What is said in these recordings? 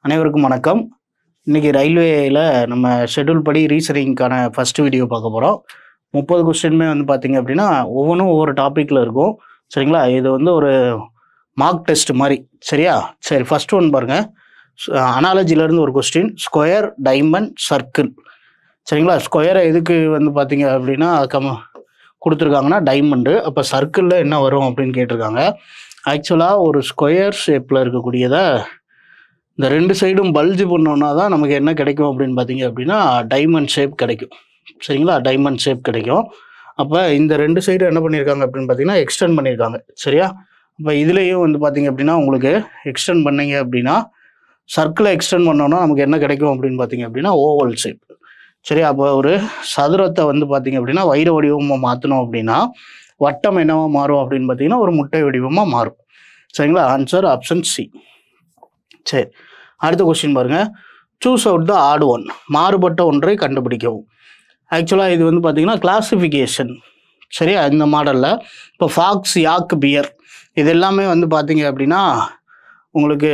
அனைவருக்கும் வணக்கம். இன்னைக்கு ரயில்வேல நம்ம ஷெட்யூல் படி ரீசனிங்க்கான ஃபர்ஸ்ட் வீடியோ பார்க்க போகிறோம். 30 கொஸ்டினுமே வந்து பார்த்தீங்க அப்படின்னா ஒவ்வொன்றும் ஒவ்வொரு டாப்பிக்கில் இருக்கும். சரிங்களா? இது வந்து ஒரு மார்க் டெஸ்ட் மாதிரி. சரியா? சரி, ஃபர்ஸ்ட் ஒன் பாருங்கள். அனாலஜிலேருந்து ஒரு கொஸ்டின். Square, diamond, circle. சரிங்களா? ஸ்கொயரை எதுக்கு வந்து பார்த்தீங்க அப்படின்னா கொடுத்துருக்காங்கன்னா டைமண்டு. அப்போ சர்க்கிளில் என்ன வரும் அப்படின்னு கேட்டிருக்காங்க. ஆக்சுவலாக ஒரு ஸ்கொயர் ஷேப்பில் இருக்கக்கூடியதை இந்த ரெண்டு சைடும் பல்ஜ் பண்ணோன்னா தான் நமக்கு என்ன கிடைக்கும் அப்படின்னு பார்த்தீங்க அப்படின்னா டைமண்ட் ஷேப் கிடைக்கும். சரிங்களா? டைமண்ட் ஷேப் கிடைக்கும். அப்போ இந்த ரெண்டு சைடும் என்ன பண்ணியிருக்காங்க அப்படின்னு பார்த்தீங்கன்னா எக்ஸ்டெண்ட் பண்ணியிருக்காங்க. சரியா? அப்போ இதுலேயும் வந்து பார்த்தீங்க அப்படின்னா உங்களுக்கு எக்ஸ்டெண்ட் பண்ணீங்க அப்படின்னா சர்க்கிளை எக்ஸ்டெண்ட் பண்ணோன்னா நமக்கு என்ன கிடைக்கும் அப்படின்னு பார்த்தீங்க அப்படின்னா ஓவல் ஷேப். சரியா? அப்போ ஒரு சதுரத்தை வந்து பார்த்தீங்க அப்படின்னா வைர வடிவமாக மாற்றணும் அப்படின்னா வட்டம் என்னவா மாறும் அப்படின்னு பார்த்தீங்கன்னா ஒரு முட்டை வடிவமாக மாறும். சரிங்களா? Answer option C. சரி, அடுத்த கொஸ்டின் பாருங்க. Choose out the odd one. மாறுபட்ட ஒன்றை கண்டுபிடிக்கவும். ஆக்சுவலாக இது வந்து பார்த்தீங்கன்னா கிளாசிஃபிகேஷன். சரியா? இந்த மாடலில் இப்போ ஃபாக்ஸ், யாக், பியர் இது எல்லாமே வந்து பார்த்தீங்க அப்படின்னா உங்களுக்கு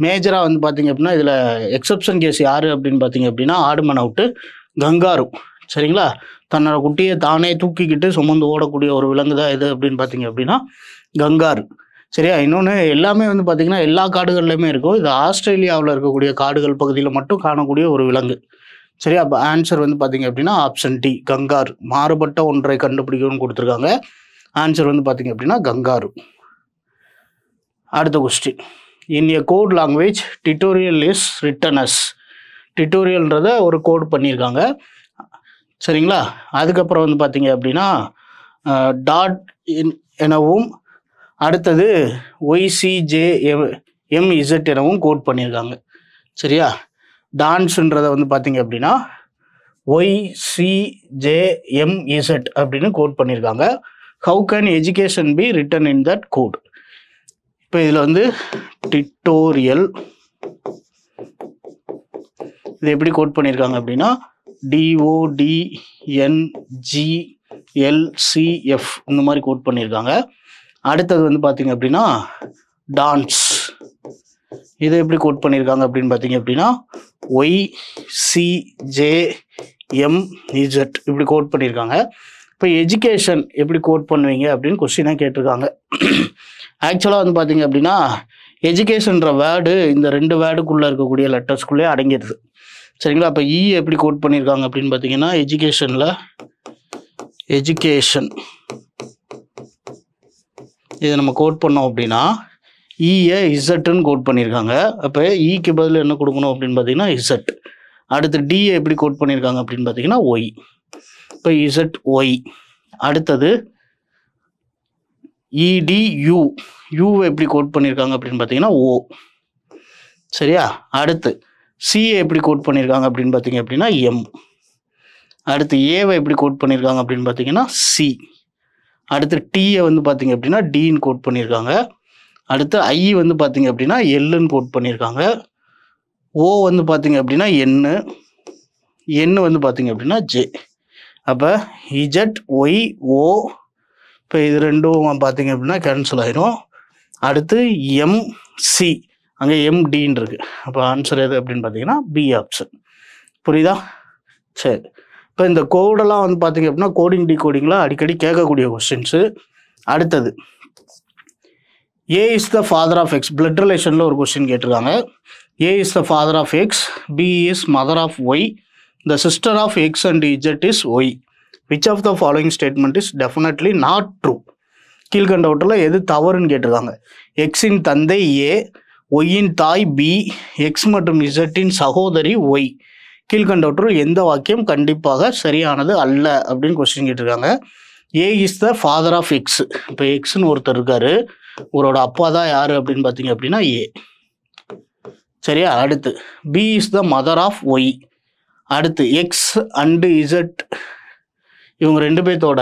மேஜராக வந்து பார்த்தீங்க அப்படின்னா இதில் எக்ஸப்ஷன் கேஸ் யார் அப்படின்னு பார்த்தீங்க அப்படின்னா ஆடுமன் அவுட்டு கங்காரு. சரிங்களா? தன்னோட குட்டியை தானே தூக்கிக்கிட்டு சுமந்து ஓடக்கூடிய ஒரு விலங்கு தான் இது அப்படின்னு பார்த்தீங்க அப்படின்னா கங்காரு. சரியா? இன்னொன்று எல்லாமே வந்து பார்த்திங்கன்னா எல்லா காடுகள்லையுமே இருக்கும். இது ஆஸ்திரேலியாவில் இருக்கக்கூடிய காடுகள் பகுதியில் மட்டும் காணக்கூடிய ஒரு விலங்கு. சரியா? அப்போ ஆன்சர் வந்து பார்த்திங்க அப்படின்னா ஆப்ஷன் டி கங்காரு. மாறுபட்ட ஒன்றை கண்டுபிடிக்கணும்னு கொடுத்துருக்காங்க. ஆன்சர் வந்து பார்த்திங்க அப்படின்னா கங்காரு. அடுத்த question. In a code language tutorial is written as. டியூட்டோரியல்ன்றத ஒரு கோட் பண்ணியிருக்காங்க. சரிங்களா? அதுக்கப்புறம் வந்து பார்த்திங்க அப்படின்னா டாட் எனவும் அடுத்தது YCJMZ எனவும் கோட் பண்ணியிருக்காங்க. சரியா? டான்ஸுன்றதை வந்து பார்த்தீங்க அப்படின்னா YCJMZ அப்படின்னு கோட் பண்ணியிருக்காங்க. How can education be written in that code. இப்போ இதில் வந்து டியூட்டோரியல் இது எப்படி கோட் பண்ணியிருக்காங்க அப்படின்னா DODNGLCF இந்த மாதிரி கோட் பண்ணியிருக்காங்க. அடுத்தது வந்து பார்த்தீங்க அப்படின்னா டான்ஸ் இதை எப்படி கோட் பண்ணியிருக்காங்க அப்படின்னு பார்த்தீங்க அப்படின்னா YCJMZ இப்படி கோட் பண்ணியிருக்காங்க. இப்போ எஜுகேஷன் எப்படி கோட் பண்ணுவீங்க அப்படின்னு கொஸ்டினாக கேட்டிருக்காங்க. ஆக்சுவலாக வந்து பார்த்தீங்க அப்படின்னா எஜுகேஷன்ற வேர்டு இந்த ரெண்டு வேர்டுக்குள்ளே இருக்கக்கூடிய லெட்டர்ஸ்குள்ளே அடங்கிடுது. சரிங்களா? அப்போ இ எப்படி கோட் பண்ணியிருக்காங்க அப்படின்னு பார்த்தீங்கன்னா எஜுகேஷனில் எஜுகேஷன் இதை நம்ம கோட் பண்ணோம் அப்படின்னா இஏ இசட்டுன்னு கோட் பண்ணியிருக்காங்க. அப்போ இக்கு பதில் என்ன கொடுக்கணும் அப்படின்னு பார்த்தீங்கன்னா இசட். அடுத்து டிஏ எப்படி கோட் பண்ணியிருக்காங்க அப்படின்னு பார்த்தீங்கன்னா ஒய். இப்போ இசட் ஒய். அடுத்தது இடியூ யூவை எப்படி கோட் பண்ணியிருக்காங்க அப்படின்னு பார்த்தீங்கன்னா ஓ. சரியா? அடுத்து சிஏ எப்படி கோட் பண்ணியிருக்காங்க அப்படின்னு பார்த்தீங்க அப்படின்னா எம். அடுத்து ஏவை எப்படி கோட் பண்ணியிருக்காங்க அப்படின்னு பார்த்தீங்கன்னா சி. அடுத்து டீயை வந்து பார்த்தீங்க அப்படின்னா டின்னு கோட் பண்ணியிருக்காங்க. அடுத்து ஐ வந்து பார்த்தீங்க அப்படின்னா எல்லுன்னு கோட் பண்ணியிருக்காங்க. ஓ வந்து பார்த்தீங்க அப்படின்னா என்னு வந்து பார்த்தீங்க அப்படின்னா ஜே. அப்போ இஜட் ஒய் ஓ. இப்போ இது ரெண்டும் பார்த்தீங்க அப்படின்னா கேன்சல் ஆயிரும். அடுத்து எம்சி அங்கே எம்டின்னு இருக்கு. அப்போ ஆன்சர் எது அப்படின்னு பார்த்தீங்கன்னா பி ஆப்ஷன். புரியுதா? சரி, இப்போ இந்த கோடெல்லாம் வந்து பார்த்தீங்க அப்படின்னா கோடிங் டிகோடிங்லாம் அடிக்கடி கேட்கக்கூடிய கொஸ்டின்ஸு. அடுத்தது A is the father of X. Blood ரிலேஷனில் ஒரு கொஸ்டின் கேட்டிருக்காங்க. A is the father of X, B is mother of Y, the sister of X and Z is Y. Which of the following statement is definitely not true. கீழ்கண்டவற்றில் எது தவறுன்னு கேட்டிருக்காங்க. எக்ஸின் தந்தை ஏ, ஒய்யின் தாய் பி, எக்ஸ் மற்றும் இசட்டின் சகோதரி ஒய். கீழ்கண்டவற்றுள் எந்த வாக்கியம் கண்டிப்பாக சரியானது அல்ல அப்படின்னு கொஸ்டின் கேட்டிருக்காங்க. A is the father of X. இப்போ எக்ஸ்ன்னு ஒருத்தர் இருக்காரு, அவரோட அப்பா தான் யார் அப்படின்னு பார்த்தீங்க அப்படின்னா ஏ. சரியா? அடுத்து B is the mother of Y. அடுத்து எக்ஸ் அண்டு இசட் இவங்க ரெண்டு பேர்த்தோட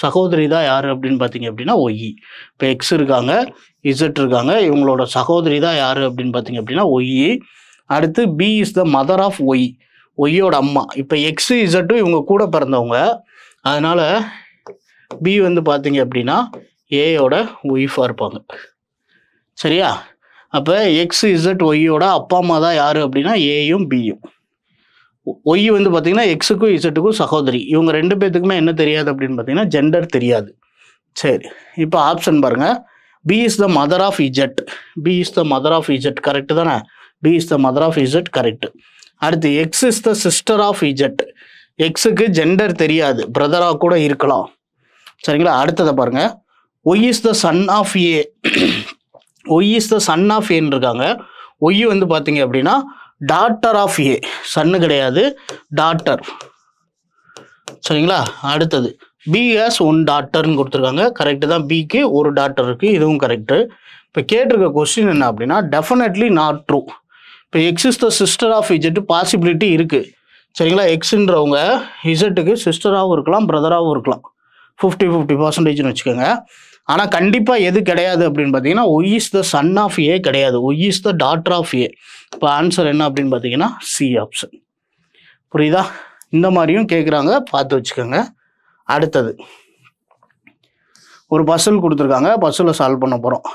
சகோதரி தான் யார் அப்படின்னு பார்த்தீங்க அப்படின்னா ஒய். இப்போ எக்ஸ் இருக்காங்க, இசட் இருக்காங்க, இவங்களோட சகோதரி தான் யார் அப்படின்னு பார்த்தீங்க அப்படின்னா ஒய். அடுத்து B is the mother of Y, ஒய்யோட அம்மா. இப்போ எக்ஸு இசட்டும் இவங்க கூட பிறந்தவங்க, அதனால் பி வந்து பார்த்தீங்க அப்படின்னா ஏயோட ஒய்ஃபாக இருப்பாங்க. சரியா? அப்போ எக்ஸ் இசட் ஒய்யோட அப்பா அம்மா தான் யார் அப்படின்னா ஏயும் பியும். ஒய் வந்து பார்த்தீங்கன்னா எக்ஸுக்கும் இசட்டுக்கும் சகோதரி. இவங்க ரெண்டு பேர்த்துக்குமே என்ன தெரியாது அப்படின்னு பார்த்தீங்கன்னா ஜெண்டர் தெரியாது. சரி, இப்போ ஆப்ஷன் பாருங்கள். B is the mother of Z. B is the mother of Z correct தானே? B is the mother of Z correct. அடுத்து X is the sister of Z. எக்ஸுக்கு ஜெண்டர் தெரியாது, பிரதராக கூட இருக்கலாம். சரிங்களா? அடுத்ததை பாருங்கள். Y is the son of A. Y is the son of ஏன்னு இருக்காங்க. ஒய் வந்து பார்த்தீங்க அப்படின்னா டாட்டர் ஆஃப் ஏ. சன்னு கிடையாது, டாட்டர். சரிங்களா? அடுத்தது பி ஹேஸ் ஒன் டாட்டர்னு கொடுத்துருக்காங்க. கரெக்டு தான், பிக்கு ஒரு டாட்டர் இருக்குது, இதுவும் கரெக்டு. இப்போ கேட்டிருக்க கொஸ்டின் என்ன அப்படின்னா டெஃபினெட்லி நாட் ட்ரூ. இப்போ X is the sister of Z possibility இருக்குது. சரிங்களா? எக்ஸுன்றவங்க இசட்டுக்கு சிஸ்டராகவும் இருக்கலாம், பிரதராகவும் இருக்கலாம். 50-50% வச்சுக்கோங்க. ஆனால் கண்டிப்பாக எது கிடையாது அப்படின்னு பார்த்தீங்கன்னா Y is the son of A கிடையாது, Y is the daughter of A. இப்போ ஆன்சர் என்ன அப்படின்னு பார்த்தீங்கன்னா சி ஆப்ஷன். புரியுதா? இந்த மாதிரியும் கேட்குறாங்க, பார்த்து வச்சுக்கோங்க. அடுத்தது ஒரு பசில் கொடுத்துருக்காங்க, பசிலை சால்வ் பண்ண போகிறோம்.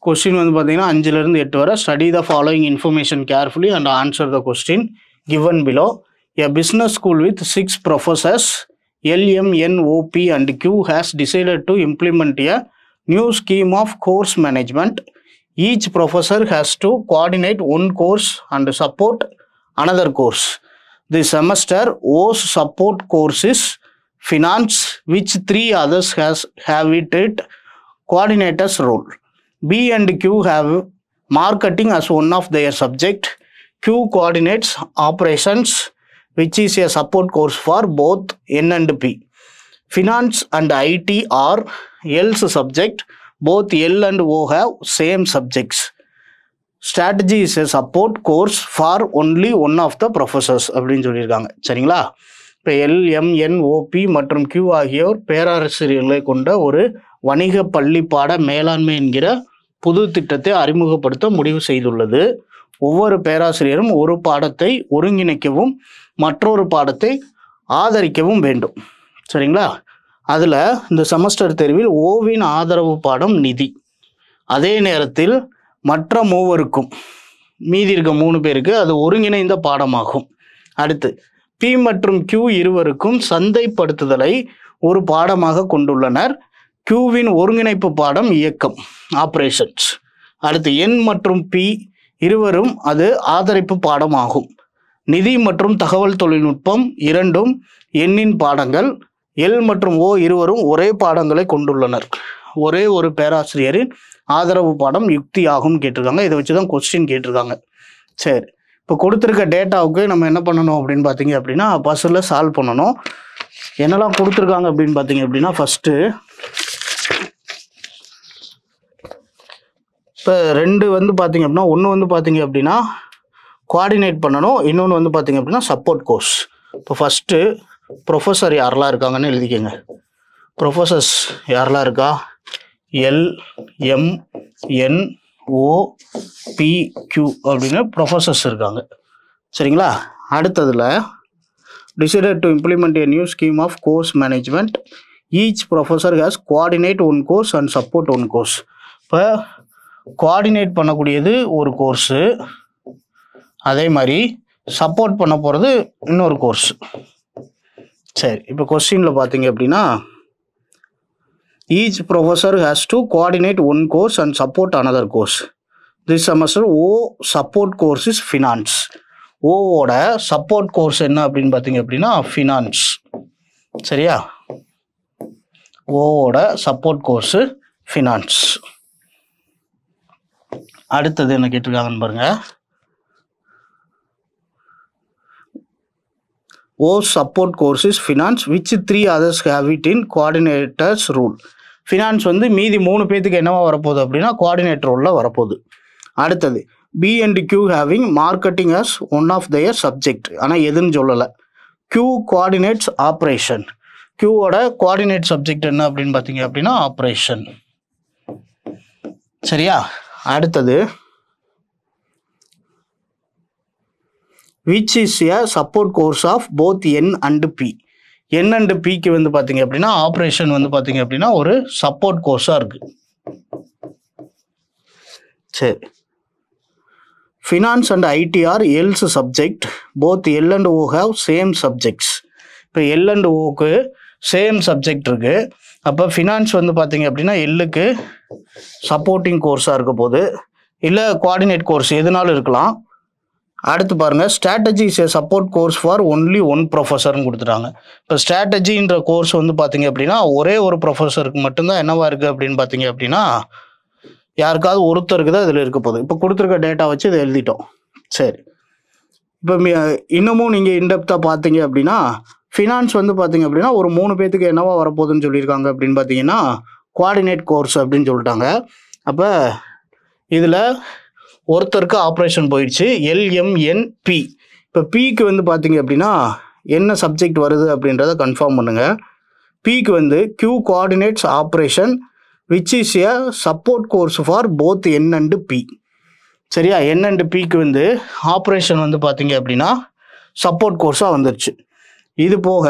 கொஸ்டின் வந்து பார்த்தீங்கன்னா 5லேருந்து 8 வரை. Study the following information carefully and answer the question given below. A business school with 6 professors L, M, N, O, P and Q has decided to implement a new scheme of course management. Each professor has to coordinate one course and support another course. This semester O's support course is finance, which 3 others have it coordinators role. B and Q have marketing as one of their subject. Q coordinates operations, which is a support course for both N and P. Finance and IT are L's subject. Both L and O have same subjects. Strategy is a support course for only one of the professors அப்படின்னு சொல்லியிருக்காங்க. சரிங்களா? இப்போ L, M, N, O, P மற்றும் Q ஆகியோர் பேராசிரியர்களை கொண்ட ஒரு வணிக பள்ளி பாட மேலாண்மை என்கிற புது திட்டத்தை அறிமுகப்படுத்த முடிவு செய்துள்ளது. ஒவ்வொரு பேராசிரியரும் ஒரு பாடத்தை ஒருங்கிணைக்கவும் மற்றொரு பாடத்தை ஆதரிக்கவும் வேண்டும். சரிங்களா? அதில் இந்த செமஸ்டர் தேர்வில் ஓவின் ஆதரவு பாடம் நிதி. அதே நேரத்தில் மற்ற மூவருக்கும், மீதி இருக்க 3 பேருக்கு அது ஒருங்கிணைந்த பாடமாகும். அடுத்து P மற்றும் Q இருவருக்கும் சந்தைப்படுத்துதலை ஒரு பாடமாக கொண்டுள்ளனர். Qவின் ஒருங்கிணைப்பு பாடம் இயக்கம், ஆப்ரேஷன்ஸ். அடுத்து N மற்றும் P இருவரும் அது ஆதரிப்பு பாடம் ஆகும். நிதி மற்றும் தகவல் தொழில்நுட்பம் இரண்டும் எண்ணின் பாடங்கள். L மற்றும் O இருவரும் ஒரே பாடங்களை கொண்டுள்ளனர். ஒரே ஒரு பேராசிரியரின் ஆதரவு பாடம் யுக்தி ஆகும் கேட்டிருக்காங்க. இதை வச்சு தான் கொஸ்டின் கேட்டிருக்காங்க. சரி, இப்போ கொடுத்துருக்க டேட்டாவுக்கு நம்ம என்ன பண்ணணும் அப்படின்னு பார்த்தீங்க அப்படின்னா பஸ்ஸில் சால்வ் பண்ணணும். என்னெல்லாம் கொடுத்துருக்காங்க அப்படின்னு பார்த்தீங்க அப்படின்னா ஃபஸ்ட்டு இப்போ 2 வந்து பார்த்தீங்க அப்படின்னா ஒன்று வந்து பார்த்தீங்க அப்படின்னா கோஆர்டினேட் பண்ணணும், இன்னொன்று வந்து பார்த்தீங்க அப்படின்னா சப்போர்ட் கோர்ஸ். இப்போ ஃபஸ்ட்டு ப்ரொஃபஸர் யாரெல்லாம் இருக்காங்கன்னு எழுதிக்கோங்க. ப்ரொஃபஸர்ஸ் யாரெல்லாம் இருக்கா? எல், எம், என், ஓ, பி, கியூ அப்படின்னு ப்ரொஃபஸர்ஸ் இருக்காங்க. சரிங்களா? அடுத்ததில் decided to implement a new scheme of course management. Each professor has coordinate one course and support one course. இப்போ கோஆர்டினேட் பண்ணக்கூடியது ஒரு கோர்ஸு, அதே மாதிரி சப்போர்ட் பண்ண போகிறது இன்னொரு கோர்ஸ். சரி, இப்போ கொஸ்டினில் பார்த்தீங்க அப்படின்னா each professor has to coordinate one course and support another course. This semester O support course is finance. ஓவோட சப்போர்ட் கோர்ஸ் என்ன அப்படின்னு பார்த்தீங்க அப்படின்னா ஃபினான்ஸ். சரியா? ஓவோட சப்போர்ட் கோர்ஸு ஃபினான்ஸ். அடுத்தது என்ன கேட்டிருக்காங்கன்னு பாருங்க. O support course is finance which 3 others have it in coordinators rule. Finance வந்து மீதி 3 பேத்துக்கு என்னவா வரப்போகுது அப்படின்னா கோஆர்டினேட்டர் ரோலில் வரப்போகுது. அடுத்தது P and Q having marketing as one of their subject. ஆனால் எதுன்னு சொல்லலை. Q coordinates operation. கியூவோட கோஆர்டினேட் சப்ஜெக்ட் என்ன அப்படின்னு பார்த்தீங்க அப்படின்னா ஆப்ரேஷன். சரியா? அடுத்தது which is a support course of both N and P. N and Pக்கு வந்து பார்த்தீங்க அப்படின்னா ஆப்ரேஷன் வந்து பார்த்தீங்க அப்படின்னா ஒரு சப்போர்ட் கோர்ஸாக இருக்குது. சரி, finance and IT are L's subject, both L and O have same subjects. இப்போ எல் அண்ட் ஓக்கு சேம் சப்ஜெக்ட் இருக்குது. அப்போ ஃபினான்ஸ் வந்து பார்த்தீங்க அப்படின்னா எல்லுக்கு சப்போர்ட்டிங் கோர்ஸாக இருக்க போது, இல்லை கோஆர்டினேட் கோர்ஸ் எதுனாலும் இருக்கலாம். அடுத்து பாருங்கள், strategy is a support course for only one ப்ரொஃபஸர்னு கொடுத்துட்டாங்க. இப்போ ஸ்ட்ராட்டஜின்ற கோர்ஸ் வந்து பார்த்தீங்க அப்படின்னா ஒரே ஒரு ப்ரொஃபஸருக்கு மட்டும்தான் என்னவா இருக்குது அப்படின்னு பார்த்தீங்க அப்படின்னா யாருக்காவது ஒருத்தருக்கு தான் இதில் இருக்க போகுது. இப்போ கொடுத்துருக்க டேட்டா வச்சு இதை எழுதிட்டோம். சரி, இப்போ இன்னமும் நீங்கள் இன்டெப்த்தாக பார்த்தீங்க அப்படின்னா ஃபினான்ஸ் வந்து பார்த்தீங்க அப்படின்னா ஒரு 3 பேத்துக்கு என்னவா வரப்போகுதுன்னு சொல்லியிருக்காங்க அப்படின்னு பார்த்தீங்கன்னா கோஆர்டினேட் கோர்ஸ் அப்படின்னு சொல்லிட்டாங்க. அப்போ இதில் ஒருத்தருக்கு ஆப்ரேஷன் போயிடுச்சு, எல்எம்என்பி. இப்போ பிக்கு வந்து பார்த்தீங்க அப்படின்னா என்ன சப்ஜெக்ட் வருது அப்படின்றத கன்ஃபார்ம் பண்ணுங்கள். பிக்கு வந்து Q coordinates operation which is a support course for both N and P. சரியா, என் அண்டு பிக்கு வந்து ஆப்ரேஷன் வந்து பார்த்தீங்க அப்படின்னா சப்போர்ட் கோர்ஸாக வந்துருச்சு. இது போக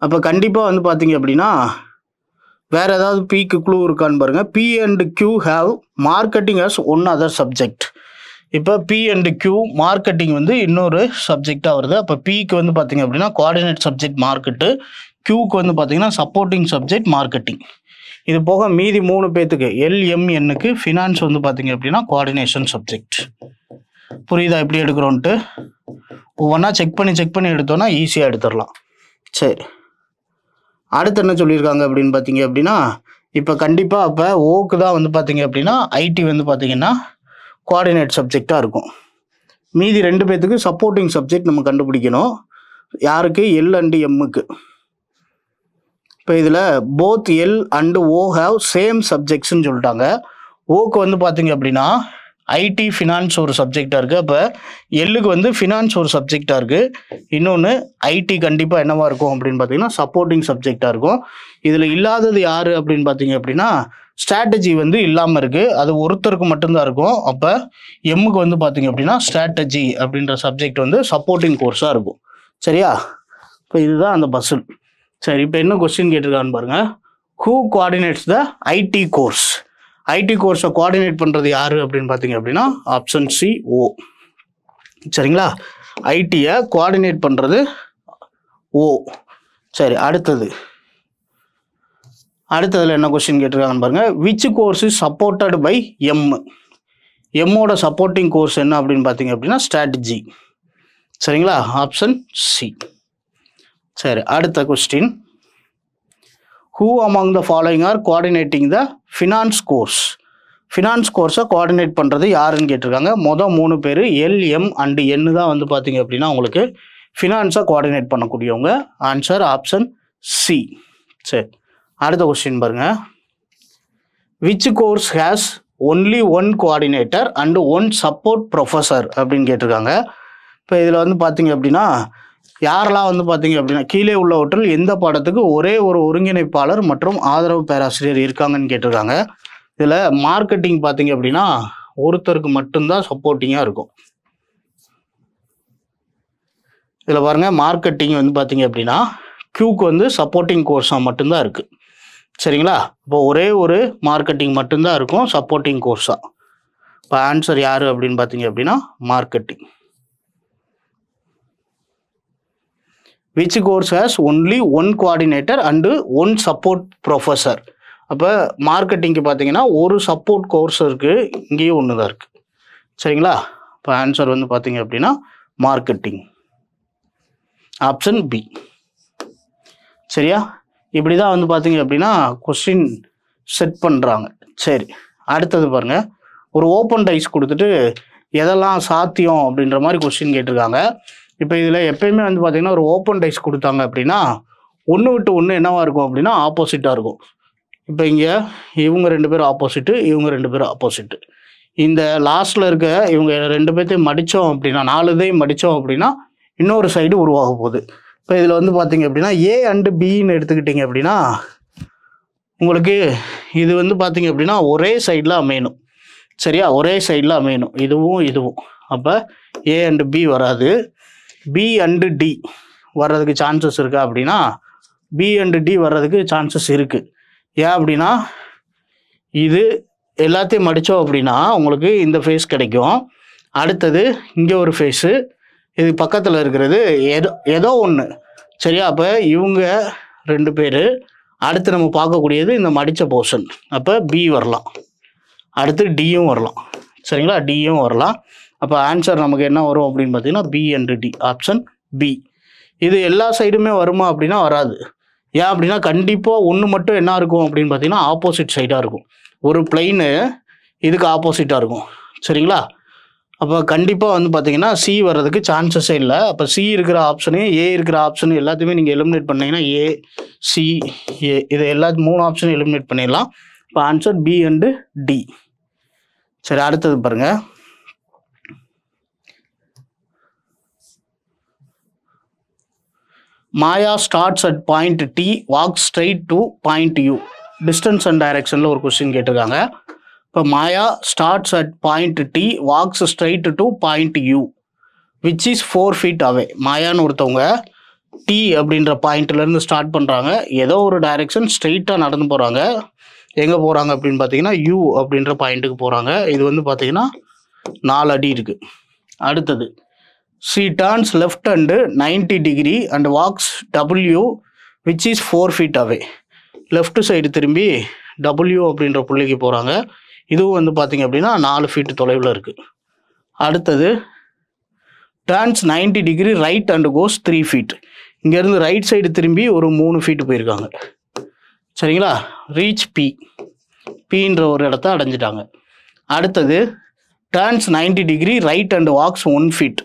அப்போ கண்டிப்பாக வந்து பார்த்தீங்க அப்படின்னா வேறு ஏதாவது பிக்கு க்ளூ இருக்கான்னு பாருங்கள். P and Q have marketing as one other subject. இப்போ பி அண்ட் கியூ மார்க்கெட்டிங் வந்து இன்னொரு சப்ஜெக்டாக வருது. அப்போ பிக்கு வந்து பார்த்தீங்க அப்படின்னா கோஆர்டினேட் சப்ஜெக்ட் மார்க்கெட்டு, கியூக்கு வந்து பார்த்தீங்கன்னா சப்போர்ட்டிங் சப்ஜெக்ட் மார்க்கெட்டிங். இது போக மீதி 3 பேத்துக்கு எல்எம்என்னுக்கு ஃபினான்ஸ் வந்து பார்த்தீங்க அப்படின்னா கோஆர்டினேஷன் சப்ஜெக்ட். புரியுதா எப்படி எடுக்கிறோன்ட்டு? ஒவ்வொன்றா செக் பண்ணி எடுத்தோன்னா ஈஸியாக எடுத்துடலாம். சரி, அடுத்து என்ன சொல்லியிருக்காங்க அப்படின்னு பார்த்தீங்க அப்படின்னா இப்போ கண்டிப்பாக அப்போ ஓக்கு தான் வந்து பார்த்தீங்க அப்படின்னா ஐடி வந்து பார்த்தீங்கன்னா கோஆர்டினேட் சப்ஜெக்டாக இருக்கும். மீதி 2 பேத்துக்கு சப்போர்ட்டிங் சப்ஜெக்ட் நம்ம கண்டுபிடிக்கணும். யாருக்கு? எல் அண்டு எம்முக்கு. இப்போ இதில் both L and O have same சப்ஜெக்ட்ஸ்ன்னு சொல்லிட்டாங்க. ஓக்கு வந்து பார்த்தீங்க அப்படின்னா ஐடி ஃபினான்ஸ் ஒரு சப்ஜெக்டாக இருக்குது. அப்போ எல்லுக்கு வந்து ஃபினான்ஸ் ஒரு சப்ஜெக்டாக இருக்குது. இன்னொன்று ஐடி கண்டிப்பாக என்னவாக இருக்கும் அப்படின்னு பார்த்தீங்கன்னா சப்போர்ட்டிங் சப்ஜெக்டாக இருக்கும். இதில் இல்லாதது யார் அப்படின்னு பார்த்தீங்க அப்படின்னா ஸ்ட்ராட்டஜி வந்து இல்லாமல் இருக்குது, அது ஒருத்தருக்கு மட்டும்தான் இருக்கும். அப்போ எம்முக்கு வந்து பார்த்தீங்க அப்படின்னா ஸ்ட்ராட்டஜி அப்படின்ற சப்ஜெக்ட் வந்து சப்போர்ட்டிங் கோர்ஸாக இருக்கும். சரியா, இப்போ இதுதான் அந்த பஸ்ஸில். சரி, இப்போ என்ன கொஸ்டின் கேட்டிருக்கான்னு பாருங்கள். Who coordinates the IT course? IT கோர்ஸை கோஆர்டினேட் பண்ணுறது யார் அப்படின்னு பார்த்தீங்க அப்படின்னா ஆப்ஷன் சி ஓ. சரிங்களா, ஐடியை கோஆர்டினேட் பண்ணுறது ஓ. சரி, அடுத்ததில் என்ன கொஸ்டின் கேட்டிருக்காங்கன்னு பாருங்கள். Which course is supported by M? எம்மோட சப்போர்ட்டிங் கோர்ஸ் என்ன அப்படின்னு பார்த்தீங்க அப்படின்னா ஸ்ட்ராட்டஜி. சரிங்களா, ஆப்ஷன் சி. சரி, அடுத்த question. Who among the following R coordinating the finance course? Finance கோர்ஸை கோஆர்டினேட் பண்ணுறது யாருன்னு கேட்டிருக்காங்க. மொதல் 3 பேர் எல்எம் அண்டு என்னு தான் வந்து பார்த்தீங்க அப்படின்னா உங்களுக்கு ஃபினான்ஸை கோஆர்டினேட் பண்ணக்கூடியவங்க. Answer option C. சரி, அடுத்த கொஸ்டின் பாருங்கள். Which course has only one coordinator and one support professor அப்படின்னு கேட்டிருக்காங்க. இப்போ இதில் வந்து பார்த்தீங்க அப்படின்னா யாரெல்லாம் வந்து பார்த்தீங்க அப்படின்னா கீழே உள்ளவற்றில் எந்த பாடத்துக்கு ஒரே ஒரு ஒருங்கிணைப்பாளர் மற்றும் ஆதரவு பேராசிரியர் இருக்காங்கன்னு கேட்டிருக்காங்க. இதில் மார்க்கெட்டிங் பார்த்தீங்க அப்படின்னா ஒருத்தருக்கு மட்டும்தான் சப்போர்ட்டிங்காக இருக்கும். இதில் பாருங்கள், மார்க்கெட்டிங் வந்து பார்த்தீங்க அப்படின்னா கியூக்கு வந்து சப்போர்ட்டிங் கோர்ஸாக மட்டும்தான் இருக்குது. சரிங்களா, இப்போ ஒரே ஒரு மார்க்கெட்டிங் மட்டும்தான் இருக்கும் சப்போர்ட்டிங் கோர்ஸாக. இப்போ ஆன்சர் யார் அப்படின்னு பார்த்தீங்க அப்படின்னா marketing. which course has only one coordinator and one support professor? அப்போ மார்க்கெட்டிங்க்கு பார்த்தீங்கன்னா ஒரு சப்போர்ட் கோர்ஸ் இருக்குது, இங்கேயும் ஒன்று தான் இருக்குது. சரிங்களா, இப்போ ஆன்சர் வந்து பார்த்தீங்க அப்படின்னா மார்க்கெட்டிங், ஆப்ஷன் பி. சரியா, இப்படி தான் வந்து பார்த்தீங்க அப்படின்னா கொஸ்டின் செட் பண்ணுறாங்க. சரி, அடுத்தது பாருங்கள். ஒரு ஓப்பன் டைஸ் கொடுத்துட்டு எதெல்லாம் சாத்தியம் அப்படின்ற மாதிரி கொஸ்டின் கேட்டிருக்காங்க. இப்போ இதில் எப்பயுமே வந்து பார்த்தீங்கன்னா ஒரு ஓப்பன் டைஸ் கொடுத்தாங்க அப்படின்னா ஒன்று விட்டு ஒன்று என்னவாக இருக்கும் அப்படின்னா ஆப்போசிட்டாக இருக்கும். இப்போ இங்கே இவங்க 2 பேரும் ஆப்போசிட்டு, இவங்க 2 பேரும் ஆப்போசிட்டு. இந்த லாஸ்ட்டில் இருக்க இவங்க 2 பேர்த்தையும் மடித்தோம் அப்படின்னா 4 இதையும் மடித்தோம் அப்படின்னா இன்னொரு சைடு உருவாக போகுது. இப்போ இதில் வந்து பார்த்தீங்க அப்படின்னா ஏ அண்டு பின்னு எடுத்துக்கிட்டிங்க அப்படின்னா உங்களுக்கு இது வந்து பார்த்தீங்க அப்படின்னா ஒரே சைடில் அமையணும். சரியா, ஒரே சைடில் அமையணும் இதுவும். அப்போ ஏ அண்டு பி வராது, பி அண்டு டி வர்றதுக்கு சான்சஸ் இருக்கா அப்படின்னா பி அண்டு டி வர்றதுக்கு சான்சஸ் இருக்குது. ஏன் அப்படின்னா இது எல்லாத்தையும் மடித்தோம் அப்படின்னா உங்களுக்கு இந்த ஃபேஸ் கிடைக்கும். அடுத்தது இங்கே ஒரு ஃபேஸு, இது பக்கத்தில் இருக்கிறது ஏதோ ஒன்று. சரியா? அப்போ இவங்க 2 பேர். அடுத்து நம்ம பார்க்கக்கூடியது இந்த மடித்த போர்ஷன். அப்போ பி வரலாம், அடுத்து டியும் வரலாம். சரிங்களா? டியும் வரலாம். அப்போ ஆன்சர் நமக்கு என்ன வரும் அப்படின்னு பார்த்தீங்கன்னா B and D, option B. இது எல்லா சைடுமே வருமா அப்படின்னா வராது. ஏன் அப்படின்னா கண்டிப்பாக ஒன்று மட்டும் என்ன இருக்கும் அப்படின்னு பார்த்தீங்கன்னா ஆப்போசிட் சைடாக இருக்கும். ஒரு பிளைனு இதுக்கு ஆப்போசிட்டாக இருக்கும். சரிங்களா? அப்போ கண்டிப்பாக வந்து பார்த்தீங்கன்னா சி வர்றதுக்கு சான்சஸே இல்லை. அப்போ சி இருக்கிற ஆப்ஷனு, ஏ இருக்கிற ஆப்ஷனு எல்லாத்தையுமே நீங்கள் எலிமினேட் பண்ணிங்கன்னா ஏ, சி, ஏ இது எல்லா 3 ஆப்ஷனும் எலிமினேட் பண்ணிடலாம். இப்போ ஆன்சர் பி அண்டு டி. சரி, அடுத்தது பாருங்கள். Maya starts at point T, walk straight to point U. Distance and டைரக்ஷனில் ஒரு கொஸ்டின் கேட்டிருக்காங்க. இப்போ Maya starts at point T, walks straight to point U, which is 4 feet away. மாயான்னு ஒருத்தவங்க டி அப்படின்ற பாயிண்ட்லேருந்து ஸ்டார்ட் பண்ணுறாங்க. ஏதோ ஒரு டைரெக்ஷன் ஸ்ட்ரெயிட்டாக நடந்து போகிறாங்க. எங்கே போகிறாங்க அப்படின்னு பார்த்தீங்கன்னா யூ அப்படின்ற பாயிண்ட்டுக்கு போகிறாங்க. இது வந்து பார்த்தீங்கன்னா 4 அடி இருக்குது. அடுத்தது she turns left and 90 degree and walks W, which is 4 feet away. Left side திரும்பி W அப்படின்ற புள்ளிக்கு போகிறாங்க. இதுவும் வந்து பார்த்தீங்க அப்படின்னா 4 feet தொலைவில் இருக்குது. அடுத்தது turns 90 degree right and goes 3 feet. இங்கேருந்து ரைட் சைடு திரும்பி ஒரு 3 feet போயிருக்காங்க. சரிங்களா? ரீச் பி, பின்ற ஒரு இடத்த அடைஞ்சிட்டாங்க. அடுத்தது turns 90 degree right and walks 1 feet.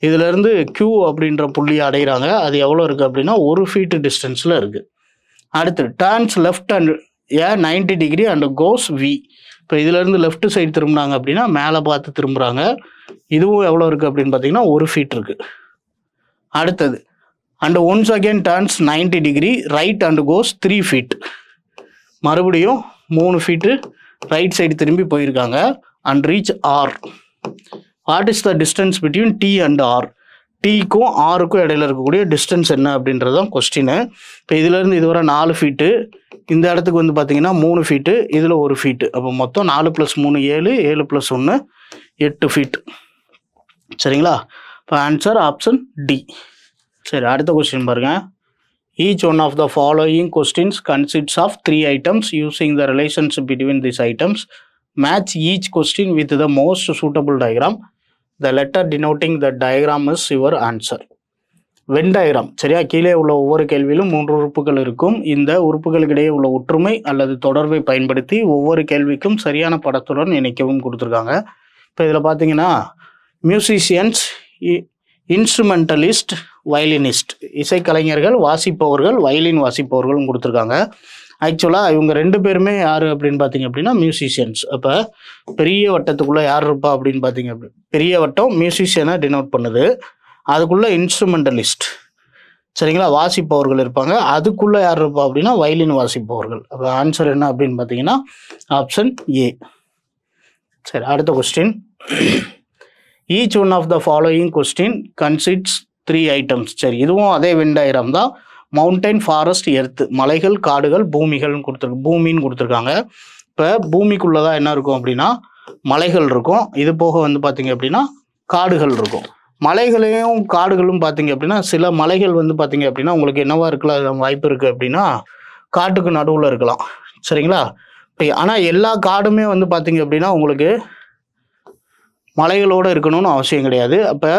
இதிலேருந்து Q அப்படின்ற புள்ளியை அடைகிறாங்க. அது எவ்வளோ இருக்குது அப்படின்னா 1 feet டிஸ்டன்ஸில் இருக்குது. அடுத்து turns left and 90 degree and goes V. இப்போ இதிலேருந்து லெஃப்ட் சைடு திரும்பினாங்க அப்படின்னா மேலே பார்த்து திரும்புகிறாங்க. இதுவும் எவ்வளோ இருக்குது அப்படின்னு பார்த்தீங்கன்னா 1 feet இருக்குது. அடுத்தது and once again turns 90 degree right and goes 3 feet. மறுபடியும் 3 feet ரைட் சைடு திரும்பி போயிருக்காங்க. And reach R. What is the distance between T and R? டிக்கும் ஆருக்கும் இடையில இருக்கக்கூடிய டிஸ்டன்ஸ் என்ன அப்படின்றது தான் கொஸ்டின். இப்போ இதுலேருந்து இதுவரை 4 feet, இந்த இடத்துக்கு வந்து பார்த்தீங்கன்னா 3 feet, இதில் 1 feet. அப்போ மொத்தம் 4 + 3 7, 7 + 1 8 feet. சரிங்களா? இப்போ ஆன்சர் ஆப்ஷன் டி. சரி, அடுத்த கொஸ்டின் பாருங்கள். Each one of the following questions consists of 3 items. Using the relationship between these items, match each question with the most suitable diagram. The letter denoting the diagram is your answer. Venn diagram. சரியா? கீழே உள்ள ஒவ்வொரு கேள்வியிலும் 3 உறுப்புகள் இருக்கும். இந்த உறுப்புகளுக்கிடையே உள்ள ஒற்றுமை அல்லது தொடர்பை பயன்படுத்தி ஒவ்வொரு கேள்விக்கும் சரியான படத்துடன் இணைக்கவும் கொடுத்துருக்காங்க. இப்போ இதில் பார்த்தீங்கன்னா மியூசிஷியன்ஸ், இன்ஸ்ட்ருமெண்டலிஸ்ட், வயலினிஸ்ட், இசைக்கலைஞர்கள், வாசிப்பவர்கள், வயலின் வாசிப்பவர்களும் கொடுத்துருக்காங்க. ஆக்சுவலாக இவங்க 2 பேருமே யார் அப்படின்னு பார்த்தீங்க அப்படின்னா மியூசிஷியன்ஸ். அப்போ பெரிய வட்டத்துக்குள்ளே யார் இருப்பா அப்படின்னு பார்த்தீங்க அப்படி பெரிய வட்டம் மியூசிஷியனை டினோட் பண்ணுது. அதுக்குள்ளே இன்ஸ்ட்ருமெண்டலிஸ்ட், சரிங்களா, வாசிப்பவர்கள் இருப்பாங்க. அதுக்குள்ளே யார் இருப்பா அப்படின்னா வயலின் வாசிப்பவர்கள். அப்போ ஆன்சர் என்ன அப்படின்னு பார்த்தீங்கன்னா ஆப்ஷன் ஏ. சரி, அடுத்த question. Each one of the following question consists 3 items. சரி, இதுவும் அதே வென் டயக்ராம் தான். மவுண்டைன், ஃபாரஸ்ட், எர்த்து, மலைகள், காடுகள், பூமிகள்னு பூமின்னு கொடுத்துருக்காங்க. இப்போ பூமிக்குள்ளே தான் என்ன இருக்கும் அப்படின்னா மலைகள் இருக்கும். இது போக வந்து பார்த்தீங்க அப்படின்னா காடுகள் இருக்கும். மலைகளையும் காடுகளும் பார்த்தீங்க அப்படின்னா சில மலைகள் வந்து பார்த்தீங்க அப்படின்னா உங்களுக்கு என்னவா இருக்கலாம் வாய்ப்பு இருக்குது அப்படின்னா காட்டுக்கு நடுவில் இருக்கலாம். சரிங்களா? இப்போ ஆனால் எல்லா காடுமே வந்து பார்த்தீங்க அப்படின்னா உங்களுக்கு மலைகளோடு இருக்கணும்னு அவசியம் கிடையாது. அப்போ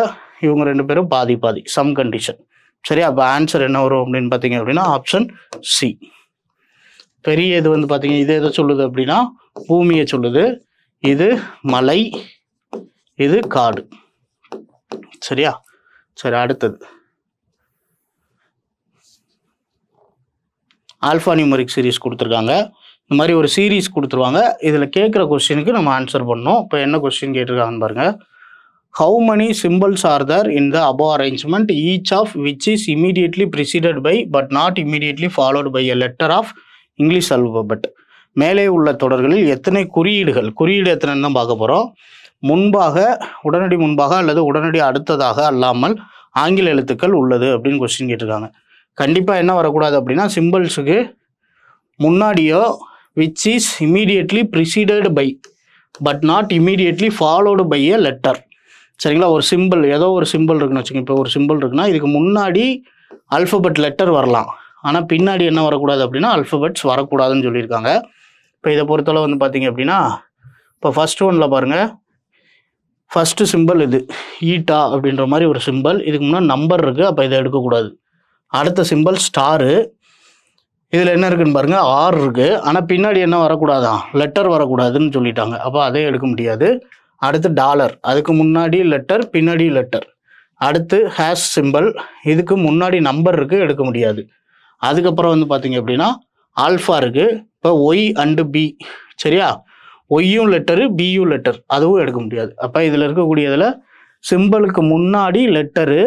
இவங்க 2 பேரும் பாதி பாதி, சம் கண்டிஷன். சரியா? அப்போ ஆன்சர் என்ன வரும் அப்படின்னு பார்த்தீங்க அப்படின்னா ஆப்ஷன் சி. பெரிய இது வந்து பார்த்தீங்க இது எதை சொல்லுது அப்படின்னா பூமியை சொல்லுது. இது மலை, இது காடு. சரியா? சரி, அடுத்தது ஆல்ஃபா நியூமரிக் சீரீஸ் கொடுத்துருக்காங்க. இந்த மாதிரி ஒரு சீரீஸ் கொடுத்துருவாங்க. இதில் கேட்குற கொஸ்டினுக்கு நம்ம ஆன்சர் பண்ணோம். இப்போ என்ன கொஸ்டின் கேட்டிருக்காங்கன்னு பாருங்கள். How many symbols are there in the above arrangement, each of which is immediately preceded by but not immediately followed by a letter of English alphabet? மேலே உள்ள தொடர்களில் எத்தனை குறியீடுகள், குறியீடு எத்தனைன்னு தான் பார்க்க போகிறோம், முன்பாக, உடனடி முன்பாக அல்லது உடனடி அடுத்ததாக அல்லாமல் ஆங்கில எழுத்துக்கள் உள்ளது அப்படின்னு கொஸ்டின் கேட்டிருக்காங்க. கண்டிப்பாக என்ன வரக்கூடாது அப்படின்னா சிம்பிள்ஸுக்கு முன்னாடியோ which is immediately preceded by but not immediately followed by a letter. சரிங்களா, ஒரு சிம்பிள், ஏதோ ஒரு சிம்பிள் இருக்குன்னு வச்சுக்கோங்க. இப்போ ஒரு சிம்பிள் இருக்குன்னா இதுக்கு முன்னாடி ஆல்ஃபபெட் லெட்டர் வரலாம், ஆனால் பின்னாடி என்ன வரக்கூடாது அப்படின்னா ஆல்ஃபபெட்ஸ் வரக்கூடாதுன்னு சொல்லியிருக்காங்க. இப்போ இதை பொறுத்தளவு வந்து பார்த்தீங்க அப்படின்னா, இப்போ ஃபர்ஸ்ட் ஒன்னில் பாருங்கள், ஃபஸ்ட்டு சிம்பிள் இது ஈட்டா அப்படின்ற மாதிரி ஒரு சிம்பிள், இதுக்கு முன்னாடி நம்பர் இருக்குது, அப்போ இதை எடுக்கக்கூடாது. அடுத்த சிம்பிள் ஸ்டாரு, இதில் என்ன இருக்குன்னு பாருங்கள், ஆர் இருக்குது, ஆனால் பின்னாடி என்ன வரக்கூடாதான், லெட்டர் வரக்கூடாதுன்னு சொல்லிட்டாங்க, அப்போ அதே எடுக்க முடியாது. அடுத்து டாலர், அதுக்கு முன்னாடி லெட்டர் பின்னாடி லெட்டர். அடுத்து ஹேஷ் சிம்பிள், இதுக்கு முன்னாடி நம்பர் இருக்குது, எடுக்க முடியாது. அதுக்கப்புறம் வந்து பார்த்தீங்க அப்படின்னா ஆல்ஃபா இருக்குது, இப்போ ஒய் அண்டு பி, சரியா, ஒய்யும் லெட்டரு பியும் லெட்டர், அதுவும் எடுக்க முடியாது. அப்போ இதில் இருக்கக்கூடியதில் சிம்பிளுக்கு முன்னாடி லெட்டரு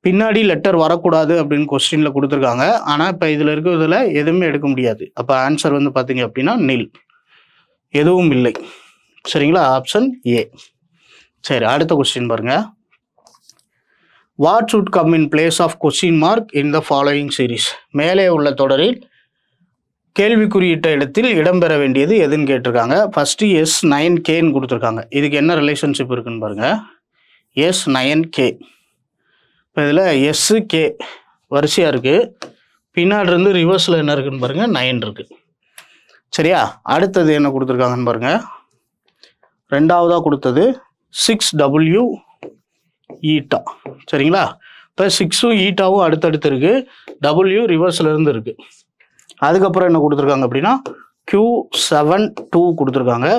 பின்னாடி லெட்டர் வரக்கூடாது அப்படின்னு கொஸ்டினில் கொடுத்துருக்காங்க. ஆனால் இப்போ இதில் இருக்கிறதுல எதுவுமே எடுக்க முடியாது. அப்போ ஆன்சர் வந்து பார்த்தீங்க அப்படின்னா நில், எதுவும் இல்லை. சரிங்களா, ஆப்ஷன் ஏ. சரி, அடுத்த கொஸ்டின் பாருங்க. What should come in place of question mark in the following series? மேலே உள்ள தொடரில் கேள்விக்குறியிட்ட இடத்தில் இடம்பெற வேண்டியது எதுன்னு கேட்டிருக்காங்க. ஃபஸ்ட்டு S9Kன்னு கொடுத்துருக்காங்க. இதுக்கு என்ன ரிலேஷன்ஷிப் இருக்குன்னு பாருங்கள். S9K, இப்போ இதில் SK வரிசையாக இருக்குது, பின்னாடி இருந்து ரிவர்ஸில் என்ன இருக்குன்னு பாருங்கள், 9 இருக்குது. சரியா, அடுத்தது என்ன கொடுத்துருக்காங்கன்னு பாருங்கள். ரெண்டாவதாக கொடுத்தது 6W ஈட்டா. சரிங்களா, இப்போ 6ம் ஈட்டாவும் அடுத்தடுத்து இருக்குது, W ரிவர்ஸில் இருந்து இருக்குது. அதுக்கப்புறம் என்ன கொடுத்துருக்காங்க அப்படின்னா Q7 2 கொடுத்துருக்காங்க.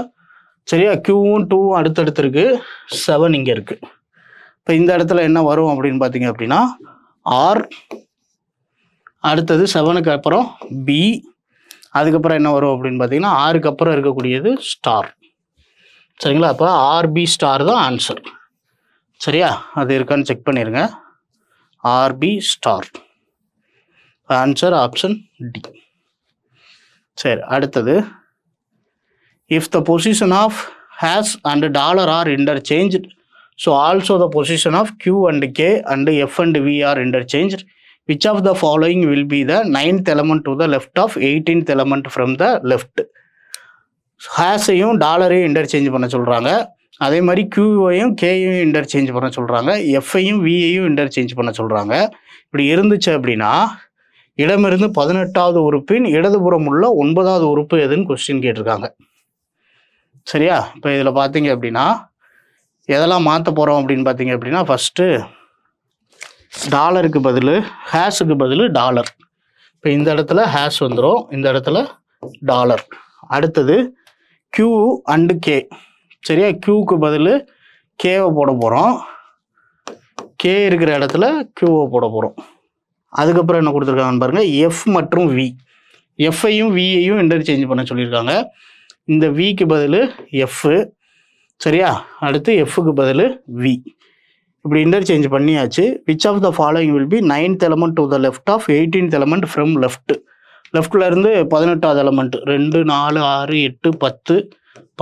சரியா, Qவும் 2வும் அடுத்தடுத்து இருக்குது, 7 இங்கே இருக்குது. இப்போ இந்த இடத்துல என்ன வரும் அப்படின்னு பார்த்தீங்க அப்படின்னா ஆர், அடுத்தது 7க்கு அப்புறம் பி, அதுக்கப்புறம் என்ன வரும் அப்படின்னு பார்த்தீங்கன்னா ஆருக்கு அப்புறம் இருக்கக்கூடியது ஸ்டார். சரிங்களா, அப்போ ஆர்பி ஸ்டார் தான் ஆன்சர். சரியா, அது இருக்கான்னு செக் பண்ணிடுங்க. RP star answer option D. சரி, அடுத்தது if the position of hash and dollar are interchange, so also the position of Q and K and F and V are interchanged, which of the following will be the 9th element to the left of 18th element from the left? ஹேஷையும் டாலரையும் interchange பண்ண சொல்கிறாங்க, அதே மாதிரி Qவையும் Kயையும் interchange பண்ண சொல்கிறாங்க, Fஐயும் Vயையும் interchange பண்ண சொல்கிறாங்க. இப்படி இருந்துச்சு அப்படின்னா இடமிருந்து 18வது உறுப்பின் இடதுபுறம் உள்ள 9வது உறுப்பு எதுன்னு கொஸ்டின் கேட்டிருக்காங்க. சரியா, இப்போ இதில் பார்த்தீங்க அப்படின்னா எதெல்லாம் மாற்ற போகிறோம் அப்படின்னு பார்த்தீங்க அப்படின்னா ஃபஸ்ட்டு டாலருக்கு பதில் ஹேஷுக்கு பதில் டாலர். இப்போ இந்த இடத்துல ஹேஷ் வந்துடும், இந்த இடத்துல டாலர். அடுத்தது Q அண்டு K. சரியா, Qக்கு பதில் Kவை போட போகிறோம், K இருக்கிற இடத்துல Qவை போட போகிறோம். அதுக்கப்புறம் என்ன கொடுத்துருக்காங்கன்னு பாருங்கள், F மற்றும் V. Fஐயும் Vயையும் இன்டர்சேஞ்ச் பண்ண சொல்லியிருக்காங்க. இந்த Vக்கு பதில் F, சரியா, அடுத்து Fக்கு பதில் V. இப்படி இன்டர்சேஞ்ச் பண்ணியாச்சு. Which of the following will be 9th element to the left of 18th element from left? லெஃப்டில் இருந்து 18வது எலமெண்ட் 2 4 6 8 10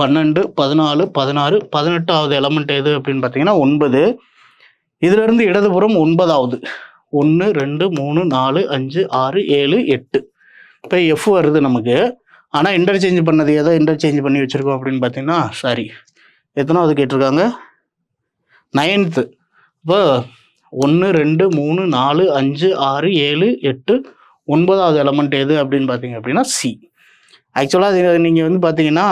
12 14 16 18வது எலமெண்ட் எது அப்படின்னு பார்த்தீங்கன்னா 9. இதிலிருந்து இடதுபுறம் 9வது 1 2 3 4 5 6 7 8. இப்போ F வருது நமக்கு. ஆனால் இன்டர்சேஞ்ச் பண்ணது எதை இன்டர்சேஞ்ச் பண்ணி வச்சுருக்கோம் அப்படின்னு பார்த்தீங்கன்னா சாரி, எத்தனாவது கேட்டிருக்காங்க, 9th. இப்போ 1 2 3 4 5 6 7 8 9வது எலமெண்ட் எது அப்படின்னு பார்த்தீங்க அப்படின்னா சி. ஆக்சுவலாக இது நீங்கள் வந்து பார்த்தீங்கன்னா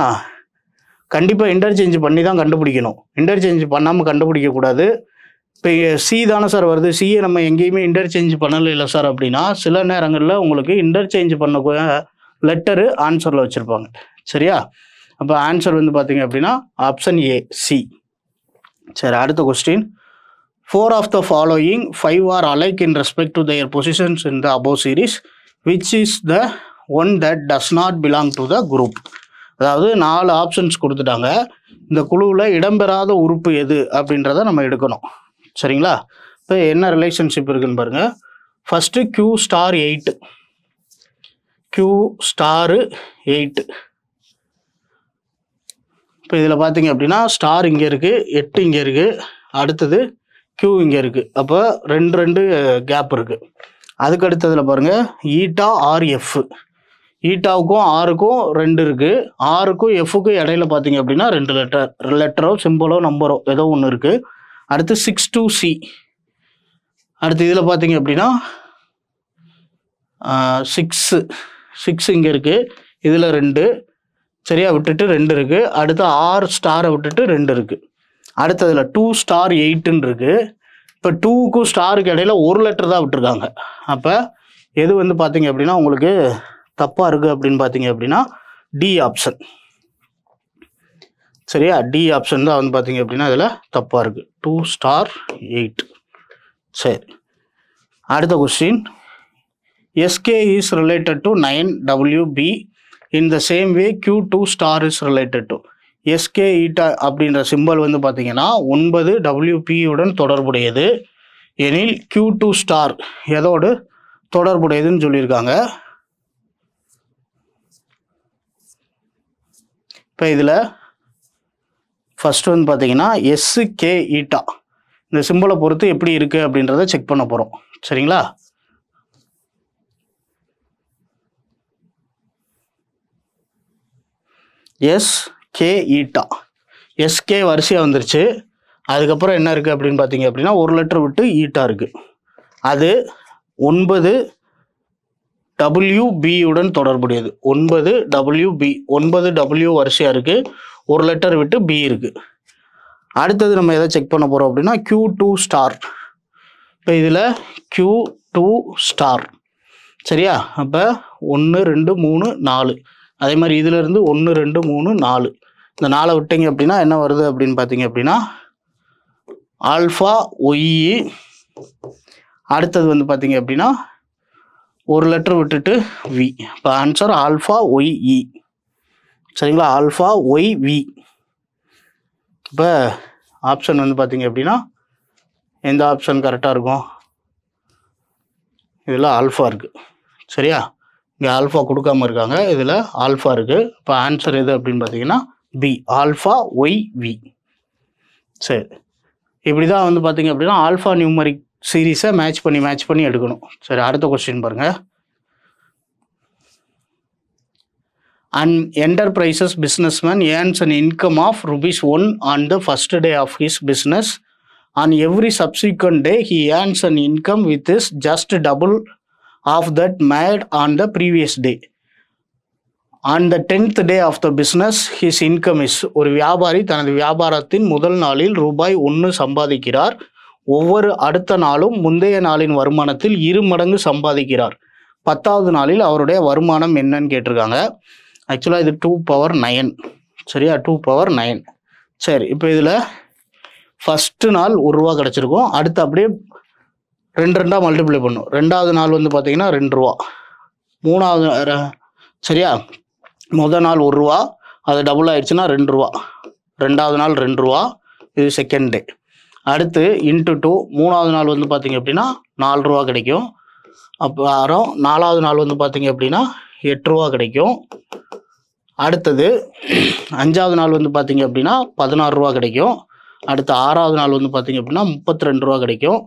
கண்டிப்பாக இன்டர்சேஞ்ச் பண்ணி தான் கண்டுபிடிக்கணும், இன்டர்சேஞ்ச் பண்ணாமல் கண்டுபிடிக்கக்கூடாது. இப்போ சி தானே சார் வருது, சியை நம்ம எங்கேயுமே இன்டர்சேஞ்ச் பண்ணலை இல்லை சார் அப்படின்னா சில நேரங்களில் உங்களுக்கு இன்டர்சேஞ்ச் பண்ண லெட்டரு ஆன்சரில் வச்சுருப்பாங்க. சரியா, அப்போ ஆன்சர் வந்து பார்த்தீங்க அப்படின்னா ஆப்ஷன் ஏ சி. சரி, அடுத்த question. 4 of the following 5 are alike in respect to their positions in the above series. Which is the one that does not belong to the group? அதாவது 4 options கொடுத்துட்டாங்க, இந்த குழுவில் இடம்பெறாத உறுப்பு எது அப்படின்றத நம்ம எடுக்கணும். சரிங்களா, இப்போ என்ன ரிலேஷன்ஷிப் இருக்குன்னு பாருங்கள். First Q*8, Q*8. இப்போ இதில் பார்த்தீங்க அப்படின்னா ஸ்டார் இங்கே இருக்குது, 8 இங்கே இருக்குது, அடுத்தது Q இங்கே இருக்குது, அப்போ 2 கேப் இருக்குது. அதுக்கு அடுத்ததில் பாருங்கள் ஈட்டா ஆர் எஃப். ஈட்டாவுக்கும் ஆருக்கும் 2 இருக்குது. ஆருக்கும் எஃப்க்கும் இடையில பார்த்தீங்க அப்படின்னா 2 லெட்டரோ சிம்பிளோ நம்பரோ ஏதோ ஒன்று இருக்குது. அடுத்து 6 to C. அடுத்து இதில் பார்த்தீங்க அப்படின்னா 6 இங்கே இருக்குது. இதில் 2 சரியா விட்டுட்டு 2 இருக்குது. அடுத்து ஆர் ஸ்டாரை விட்டுட்டு 2 இருக்குது. அடுத்ததில் 2 star 8ன்னு இருக்குது. இப்போ 2க்கும் ஸ்டாருக்கு இடையில 1 லெட்டர் தான் விட்டுருக்காங்க. அப்போ எது வந்து பார்த்தீங்க அப்படின்னா உங்களுக்கு தப்பாக இருக்குது அப்படின்னு பார்த்தீங்க அப்படின்னா டி ஆப்ஷன். சரியா, டி ஆப்ஷன் தான் வந்து பார்த்தீங்க அப்படின்னா இதில் தப்பாக இருக்குது. 2 star 8. சரி, அடுத்த question. SK is related to 9WB in the same way Q2 star is related to. SK eta அப்படின்ற சிம்பல் வந்து பார்த்தீங்கன்னா 9WP உடன் தொடர்புடையது எனில் Q2 ஸ்டார் எதோடு தொடர்புடையதுன்னு சொல்லியிருக்காங்க. இப்போ இதில் ஃபஸ்ட்டு வந்து பார்த்தீங்கன்னா SK ஈட்டா இந்த சிம்பலை பொறுத்து எப்படி இருக்குது அப்படின்றத செக் பண்ண போகிறோம். சரிங்களா, SK ஈட்டா SK வரிசையாக வந்துருச்சு. அதுக்கப்புறம் என்ன இருக்குது அப்படின்னு பார்த்தீங்க அப்படின்னா 1 லெட்டர் விட்டு ஈட்டா இருக்குது. அது 9WB உடன் தொடர்புடையது. 9WB 9W வரிசையாக இருக்குது. 1 லெட்டர் விட்டு B இருக்குது. அடுத்தது நம்ம எதை செக் பண்ண போகிறோம் அப்படின்னா Q2 ஸ்டார். இப்போ இதில் Q2 ஸ்டார் சரியா. அப்போ 1 2 3 4. அதே மாதிரி இதிலேருந்து 1 2 3 4. இந்த 4 விட்டீங்க அப்படின்னா என்ன வருது அப்படின்னு பார்த்தீங்க அப்படின்னா ஆல்ஃபா ஒய். அடுத்தது வந்து பார்த்தீங்க அப்படின்னா 1 லெட்டர் விட்டுட்டு வி. இப்போ ஆன்சர் ஆல்ஃபா ஒய் இ. சரிங்களா, ஆல்ஃபா ஒய் வி. இப்போ ஆப்ஷன் வந்து பார்த்தீங்க அப்படின்னா எந்த ஆப்ஷன் கரெக்டாக இருக்கும்? இதில் ஆல்ஃபா இருக்குது. சரியா, இங்கே ஆல்ஃபா கொடுக்காம இருக்காங்க, இதில் ஆல்ஃபா இருக்குது. இப்போ ஆன்சர் எது அப்படின்னு பார்த்தீங்கன்னா பி, ஆல்ஃபா ஒய் வி. சரி, இப்படி தான் வந்து பார்த்தீங்க அப்படின்னா ஆல்ஃபா நியூமரிக் சீரீஸை மேட்ச் பண்ணி எடுக்கணும். சரி, அடுத்த கொஸ்டின் பாருங்கள். An enterprises businessman earns an income of ₹1 on the first day of his business. On every subsequent day, he earns an income which is just double of that made on the previous day. On the 10th day of the business, his income is. ஒரு வியாபாரி தனது வியாபாரத்தின் முதல் நாளில் ₹1 சம்பாதிக்கிறார். ஒவ்வொரு அடுத்த நாளும் முந்தைய நாளின் வருமானத்தில் 2 மடங்கு சம்பாதிக்கிறார். 10வது நாளில் அவருடைய வருமானம் என்னன்னு கேட்டிருக்காங்க. ஆக்சுவலாக இது 2^9. சரியா, 2^9. சரி, இப்போ இதில் ஃபஸ்ட்டு நாள் ₹1 கிடச்சிருக்கும். அடுத்து அப்படியே 2 மல்டிப்ளை பண்ணும். 2வது நாள் வந்து பார்த்தீங்கன்னா ₹2. 3வது சரியா, முதல் நாள் ₹1, அது டபுள் ஆயிடுச்சுன்னா ₹2. 2வது நாள் ₹2, இது செகண்ட் டே. அடுத்து இன்ட்டு 2, 3வது நாள் வந்து பார்த்தீங்க அப்படின்னா ₹4 கிடைக்கும். அப்புறம் 4வது நாள் வந்து பார்த்தீங்க அப்படின்னா ₹8 கிடைக்கும். அடுத்தது 5வது நாள் வந்து பார்த்தீங்க அப்படின்னா ₹16 கிடைக்கும். அடுத்து 6வது நாள் வந்து பார்த்தீங்க அப்படின்னா ₹32 கிடைக்கும்.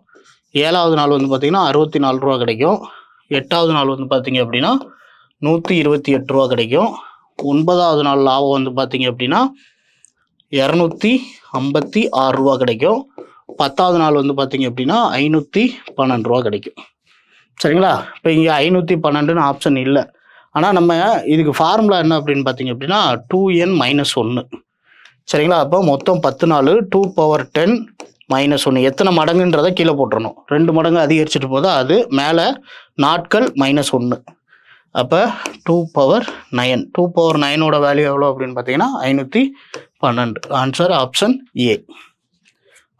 7வது நாள் வந்து பார்த்தீங்கன்னா ₹64 கிடைக்கும். 8வது நாள் வந்து பார்த்தீங்க அப்படின்னா ₹128 கிடைக்கும். 9வது நாள் லாபம் வந்து பார்த்தீங்க அப்படின்னா ₹256 கிடைக்கும். 10வது நாள் வந்து பார்த்தீங்க அப்படின்னா ₹512 கிடைக்கும். சரிங்களா, இப்போ இங்கே 512ன்னு ஆப்ஷன் இல்லை. ஆனால் நம்ம இதுக்கு ஃபார்முலா என்ன அப்படின்னு பார்த்தீங்க அப்படின்னா 2n - 1. சரிங்களா, அப்போ மொத்தம் 10 நாள் 2^10 - 1 எத்தனை மடங்குன்றதை கீழே போட்டுறணும். 2 மடங்கு அதிகரிச்சுட்டு போதா அது மேலே நாட்கள் -1. அப்போ 2^9. 2^9ஓட வேல்யூ எவ்வளோ அப்படின்னு பார்த்தீங்கன்னா 512. Answer option A.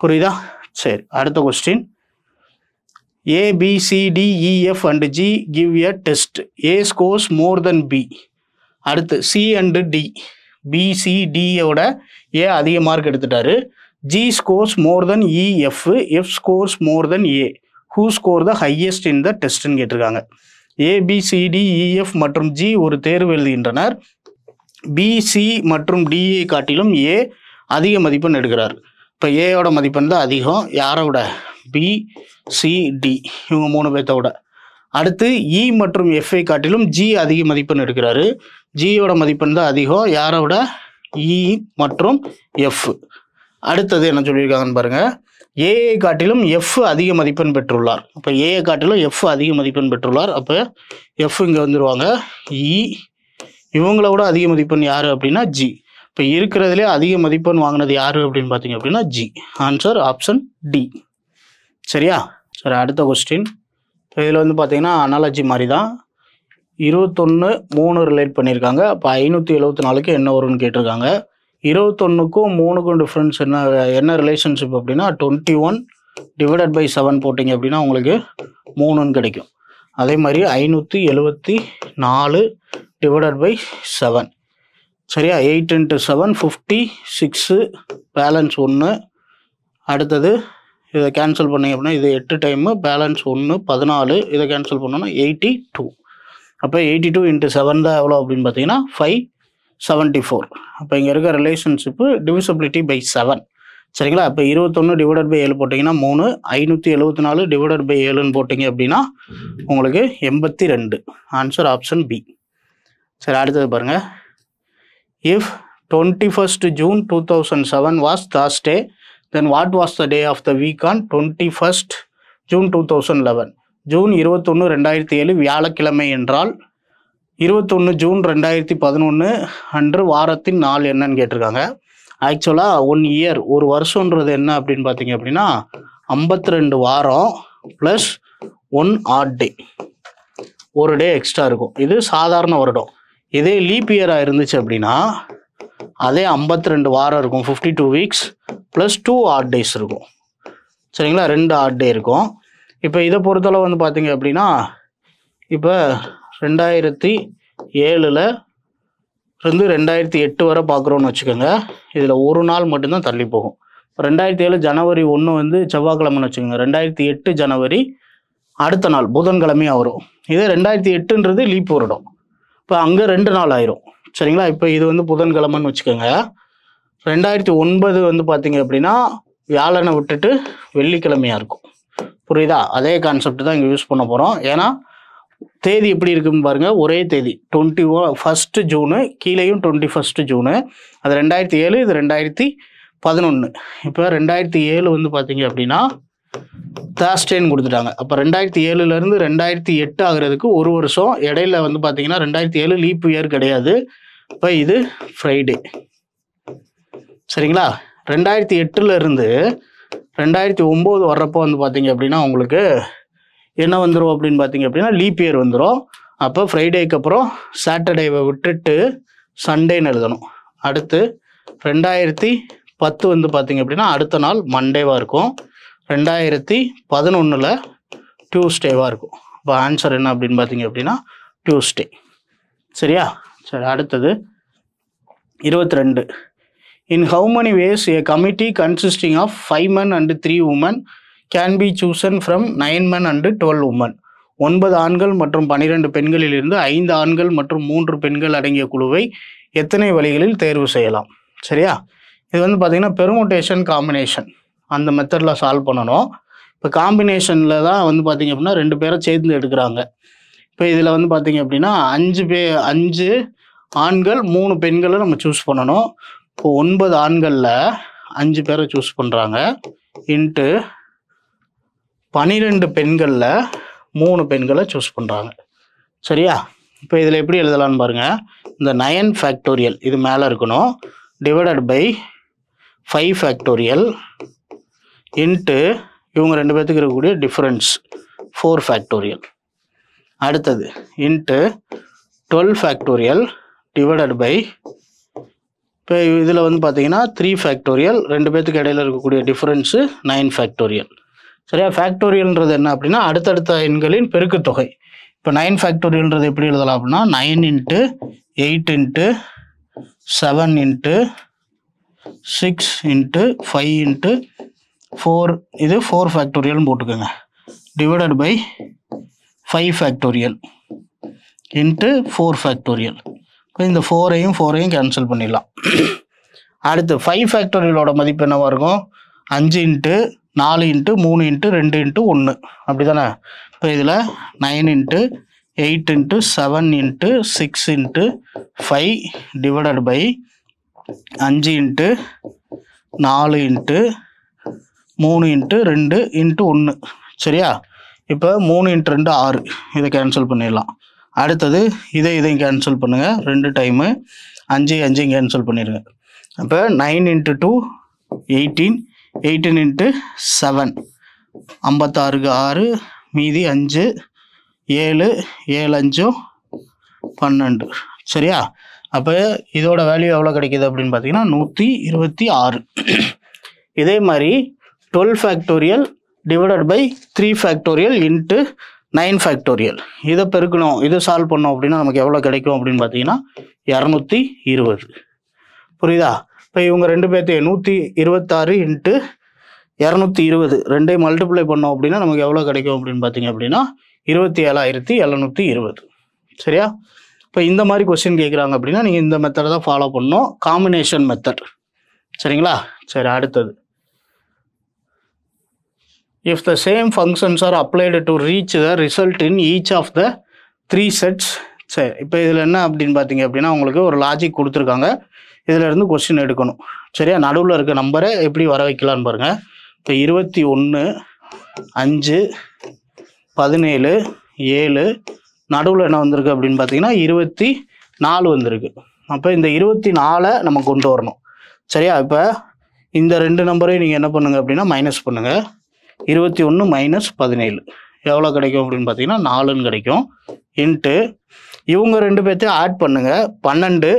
புரியுதா? சரி, அடுத்த question. A, B, C, D, E, F and G give a test. A scores more than B. அடுத்து C and D. B, C, D ஓட A அதிக மார்க் எடுத்துட்டாரு. G scores more than E, F. F scores more than A. Who score the highest in the testன்னு கேட்டிருக்காங்க. A, B, C, D, E, F மற்றும் G ஒரு தேர்வு எழுதுகின்றனர். B, C மற்றும் D காட்டிலும் A அதிக மதிப்பெண் எடுக்கிறார். இப்போ ஏயோட மதிப்பெண் தான் அதிகம். யாரை விட? B, C, D இவங்க 3 பேர்த்த விட. அடுத்து இ மற்றும் எஃப்ஐ காட்டிலும் ஜி அதிக மதிப்பெண் எடுக்கிறாரு. ஜியோட மதிப்பெண் தான் அதிகம், யாரை விட? இ மற்றும் எஃப். அடுத்தது என்ன சொல்லியிருக்காங்கன்னு பாருங்க. ஏஐ காட்டிலும் எஃப் அதிக மதிப்பெண் பெற்றுள்ளார். அப்போ ஏஐ காட்டிலும் எஃப் அதிக மதிப்பெண் பெற்றுள்ளார். அப்போ எஃப் இங்கே வந்துடுவாங்க. இ இவங்கள விட அதிக மதிப்பெண் யார் அப்படின்னா ஜி. இப்போ இருக்கிறதுலே அதிக மதிப்பெண் வாங்கினது யார் அப்படின்னு பார்த்தீங்க அப்படின்னா ஜி. Answer option D. சரியா? சரி, அடுத்த கொஸ்டின். இதில் வந்து பார்த்தீங்கன்னா அனாலஜி மாதிரி தான். 21, 3 ரிலேட் பண்ணியிருக்காங்க. அப்போ 574க்கு என்ன வரும்னு கேட்டிருக்காங்க. 21க்கும் 3க்கும் டிஃப்ரென்ஸ் என்ன ரிலேஷன்ஷிப் அப்படின்னா 21 டிவைடட் பை 7 போட்டிங்க அப்படின்னா உங்களுக்கு 3ன்னு கிடைக்கும். அதே மாதிரி 574 டிவைடட் பை 7. சரியா? 8 × 7 56, பேலன்ஸ் 1. அடுத்தது இதை கேன்சல் பண்ணிங்க அப்படின்னா இது 8 டைமு, பேலன்ஸ் 1 14. இதை கேன்சல் பண்ணோன்னா 82. அப்போ 82 × 7 தான் எவ்வளோ அப்படின்னு பார்த்தீங்கன்னா 574. அப்போ இங்கே இருக்க ரிலேஷன்ஷிப்பு டிவிசபிலிட்டி பை 7. சரிங்களா? அப்போ 21 டிவைடட் பை 7 போட்டிங்கன்னா 3, 574 டிவைடட் பை 7ன்னு போட்டிங்க அப்படின்னா உங்களுக்கு 82. Answer option B. சரி, அடுத்தது பாருங்கள். If 21st June 2007 was Thursday, then what was the day of the week on 21st June 2011? June 21, 2007 வியாழக்கிழமை என்றால் 21 ஜூன் 2011 அன்று வாரத்தின் நாள் என்னன்னு கேட்டிருக்காங்க. ஆக்சுவலாக 1 இயர், ஒரு வருஷன்றது என்ன அப்படின்னு பார்த்தீங்க அப்படின்னா 52 வாரம் ப்ளஸ் 1 ஆட் டே, ஒரு டே எக்ஸ்ட்ரா இருக்கும். இது சாதாரண வருடம். இதே லீப் இயராக இருந்துச்சு அப்படின்னா அதே 52 வாரம் இருக்கும், 52 வீக்ஸ் ப்ளஸ் 2 ஆட் டேஸ் இருக்கும். சரிங்களா? 2 ஆட் டே இருக்கும். இப்போ இதை பொறுத்தளவு வந்து பார்த்தீங்க அப்படின்னா இப்போ 2007 இருந்து 2008 வரை பார்க்குறோன்னு வச்சுக்கோங்க. இதில் ஒரு நாள் மட்டும்தான் தள்ளி போகும். 2007 ஜனவரி 1 வந்து செவ்வாய்க்கிழமைன்னு வச்சுக்கோங்க. 2008 ஜனவரி அடுத்த நாள் புதன்கிழமையாக வரும். இதே 2008ன்றது லீப் வருடம். இப்போ அங்கே 2 நாள் ஆயிரும். சரிங்களா? இப்போ இது வந்து புதன்கிழமைன்னு வச்சுக்கோங்க. 2009 வந்து பார்த்தீங்க அப்படின்னா வியாழனை விட்டுட்டு வெள்ளிக்கிழமையாக இருக்கும். புரியுதா? அதே கான்செப்ட் தான் இங்கே யூஸ் பண்ண போகிறோம். ஏன்னா தேதி எப்படி இருக்குன்னு பாருங்கள். ஒரே தேதி 21 ஜூனு, கீழேயும் 21 ஜூனு. அது 2007, இது 2011. இப்போ 2007 வந்து பார்த்தீங்க அப்படின்னா தேர்ஸ்டேன்னு கொடுத்துட்டாங்க. அப்போ 2007லேருந்து 2008 ஆகிறதுக்கு ஒரு வருஷம் இடையில வந்து பார்த்தீங்கன்னா 2007 லீப் இயர் கிடையாது. இப்போ இது ஃப்ரைடே. சரிங்களா? 2008லேருந்து 2009 வர்றப்போ வந்து பார்த்தீங்க அப்படின்னா உங்களுக்கு என்ன வந்துடும் அப்படின்னு பார்த்தீங்க அப்படின்னா லீப் இயர் வந்துடும். அப்போ ஃப்ரைடேக்கு அப்புறம் சாட்டர்டேவை விட்டுட்டு சண்டேன்னு எழுதணும். அடுத்து 2010 வந்து பார்த்தீங்க அப்படின்னா அடுத்த நாள் மண்டேவாக இருக்கும். 2011 டியூஸ்டேவாக இருக்கும். இப்போ ஆன்சர் என்ன அப்படின்னு பார்த்தீங்க அப்படின்னா டியூஸ்டே. சரியா? சரி, அடுத்தது 22. In how many ways a committee consisting of 5 men and 3 women can be chosen from 9 men and 12 women? 9 ஆண்கள் மற்றும் 12 பெண்களில் இருந்து 5 ஆண்கள் மற்றும் 3 பெண்கள் அடங்கிய குழுவை எத்தனை வழிகளில் தேர்வு செய்யலாம்? சரியா? இது வந்து பார்த்தீங்கன்னா பெர்முடேஷன் காம்பினேஷன் அந்த மெத்தடில் சால்வ் பண்ணணும். இப்போ காம்பினேஷனில் தான் வந்து பார்த்தீங்க அப்படின்னா 2 பேரை சேர்ந்து எடுக்கிறாங்க. இப்போ இதில் வந்து பார்த்தீங்க அப்படின்னா 5 ஆண்கள் 3 பெண்களை நம்ம சூஸ் பண்ணணும். இப்போ 9 ஆண்களில் 5 பேரை சூஸ் பண்ணுறாங்க இன்ட்டு 12 பெண்களில் 3 பெண்களை சூஸ் பண்ணுறாங்க. சரியா? இப்போ இதில் எப்படி எழுதலான்னு பாருங்கள். இந்த 9 ஃபேக்டோரியல் இது மேலே இருக்கணும், டிவைடட் பை 5 ஃபேக்டோரியல் இன்ட்டு இவங்க 2 பேர்த்துக்கு இருக்கக்கூடிய டிஃப்ரென்ஸ் 4 ஃபேக்டோரியல். அடுத்தது இன்ட்டு 12 ஃபேக்டோரியல் டிவைடட் பை இப்போ இதில் வந்து பார்த்தீங்கன்னா 3 ஃபேக்டோரியல், 2 பேர்த்துக்கு இடையில இருக்கக்கூடிய டிஃப்ரென்ஸு 9 ஃபேக்டோரியல். சரியா? ஃபேக்டோரியல்ன்றது என்ன அப்படின்னா அடுத்தடுத்த எண்களின் பெருக்குத்தொகை. இப்போ 9 ஃபேக்டோரியல்ன்றது எப்படி எழுதலாம் அப்படின்னா 9 × 8 × 7 × 6 × 5 × 4, இது 4 ஃபேக்டோரியல்னு போட்டுக்கோங்க, divided by 5 factorial into 4 factorial. இப்போ இந்த 4ஐயும் கேன்சல் பண்ணிடலாம். அடுத்து 5 ஃபேக்டோரியலோட மதிப்பு என்னவாக இருக்கும்? 5 × 4 × 3 × 2 × 1 அப்படி தானே? இப்போ இதில் 9 into 8 into 7 into 6 into 5 divided by 5 into 4 into 3 into 2 into 1. சரியா? இப்போ 3 இன்ட்டு 2 6, இதை கேன்சல் பண்ணிடலாம். அடுத்தது இதையும் கேன்சல் பண்ணுங்கள் 2 டைமு, 5 கேன்சல் பண்ணிடுங்க. அப்போ 9 இன்ட்டு 2 18, 18 இன்ட்டு 7 56க்கு 6, மீதி 5, 7 7 5 12. சரியா? அப்போ இதோட வேல்யூ எவ்வளோ கிடைக்கிது அப்படின்னு பார்த்தீங்கன்னா 126. இதே மாதிரி 12 factorial divided by 3 factorial into 9 factorial, இதை பெருக்கணும், இதை சால்வ் பண்ணோம் அப்படின்னா நமக்கு எவ்வளோ கிடைக்கும் அப்படின்னு பார்த்தீங்கன்னா 220. புரியுதா? இப்போ இவங்க 2 பேர்த்தையும் 126 இன்ட்டு 220 ரெண்டையும் மல்டிப்ளை பண்ணோம் அப்படின்னா நமக்கு எவ்வளோ கிடைக்கும் அப்படின்னு பார்த்தீங்க அப்படின்னா 27,720. சரியா? இப்போ இந்த மாதிரி கொஸ்டின் கேட்குறாங்க அப்படின்னா நீங்கள் இந்த மெத்தடை தான் ஃபாலோ பண்ணணும், காம்பினேஷன் மெத்தட். சரிங்களா? சரி, அடுத்தது if the same functions are applied to reach the result in each of the 3 sets. சரி, இப்போ இதில் என்ன அப்படின்னு பார்த்தீங்க அப்படின்னா உங்களுக்கு ஒரு லாஜிக் கொடுத்துருக்காங்க, இதில் இருந்து கொஸ்டின் எடுக்கணும். சரியா? நடுவில் இருக்க நம்பரை எப்படி வர வைக்கலான்னு பாருங்கள். இப்போ 21 5 17 7 நடுவில் என்ன வந்திருக்கு அப்படின்னு பார்த்தீங்கன்னா 24 வந்திருக்கு. அப்போ இந்த 24 நம்ம கொண்டு வரணும். சரியா? இப்போ இந்த 2 நம்பரையும் நீங்கள் என்ன பண்ணுங்கள் அப்படின்னா மைனஸ் பண்ணுங்கள். 21 மைனஸ் 17 எவ்வளோ கிடைக்கும் அப்படின்னு பார்த்தீங்கன்னா 4ன்னு கிடைக்கும். இன்ட்டு இவங்க 2 பேர்த்தையும் ஆட் பண்ணுங்கள். 12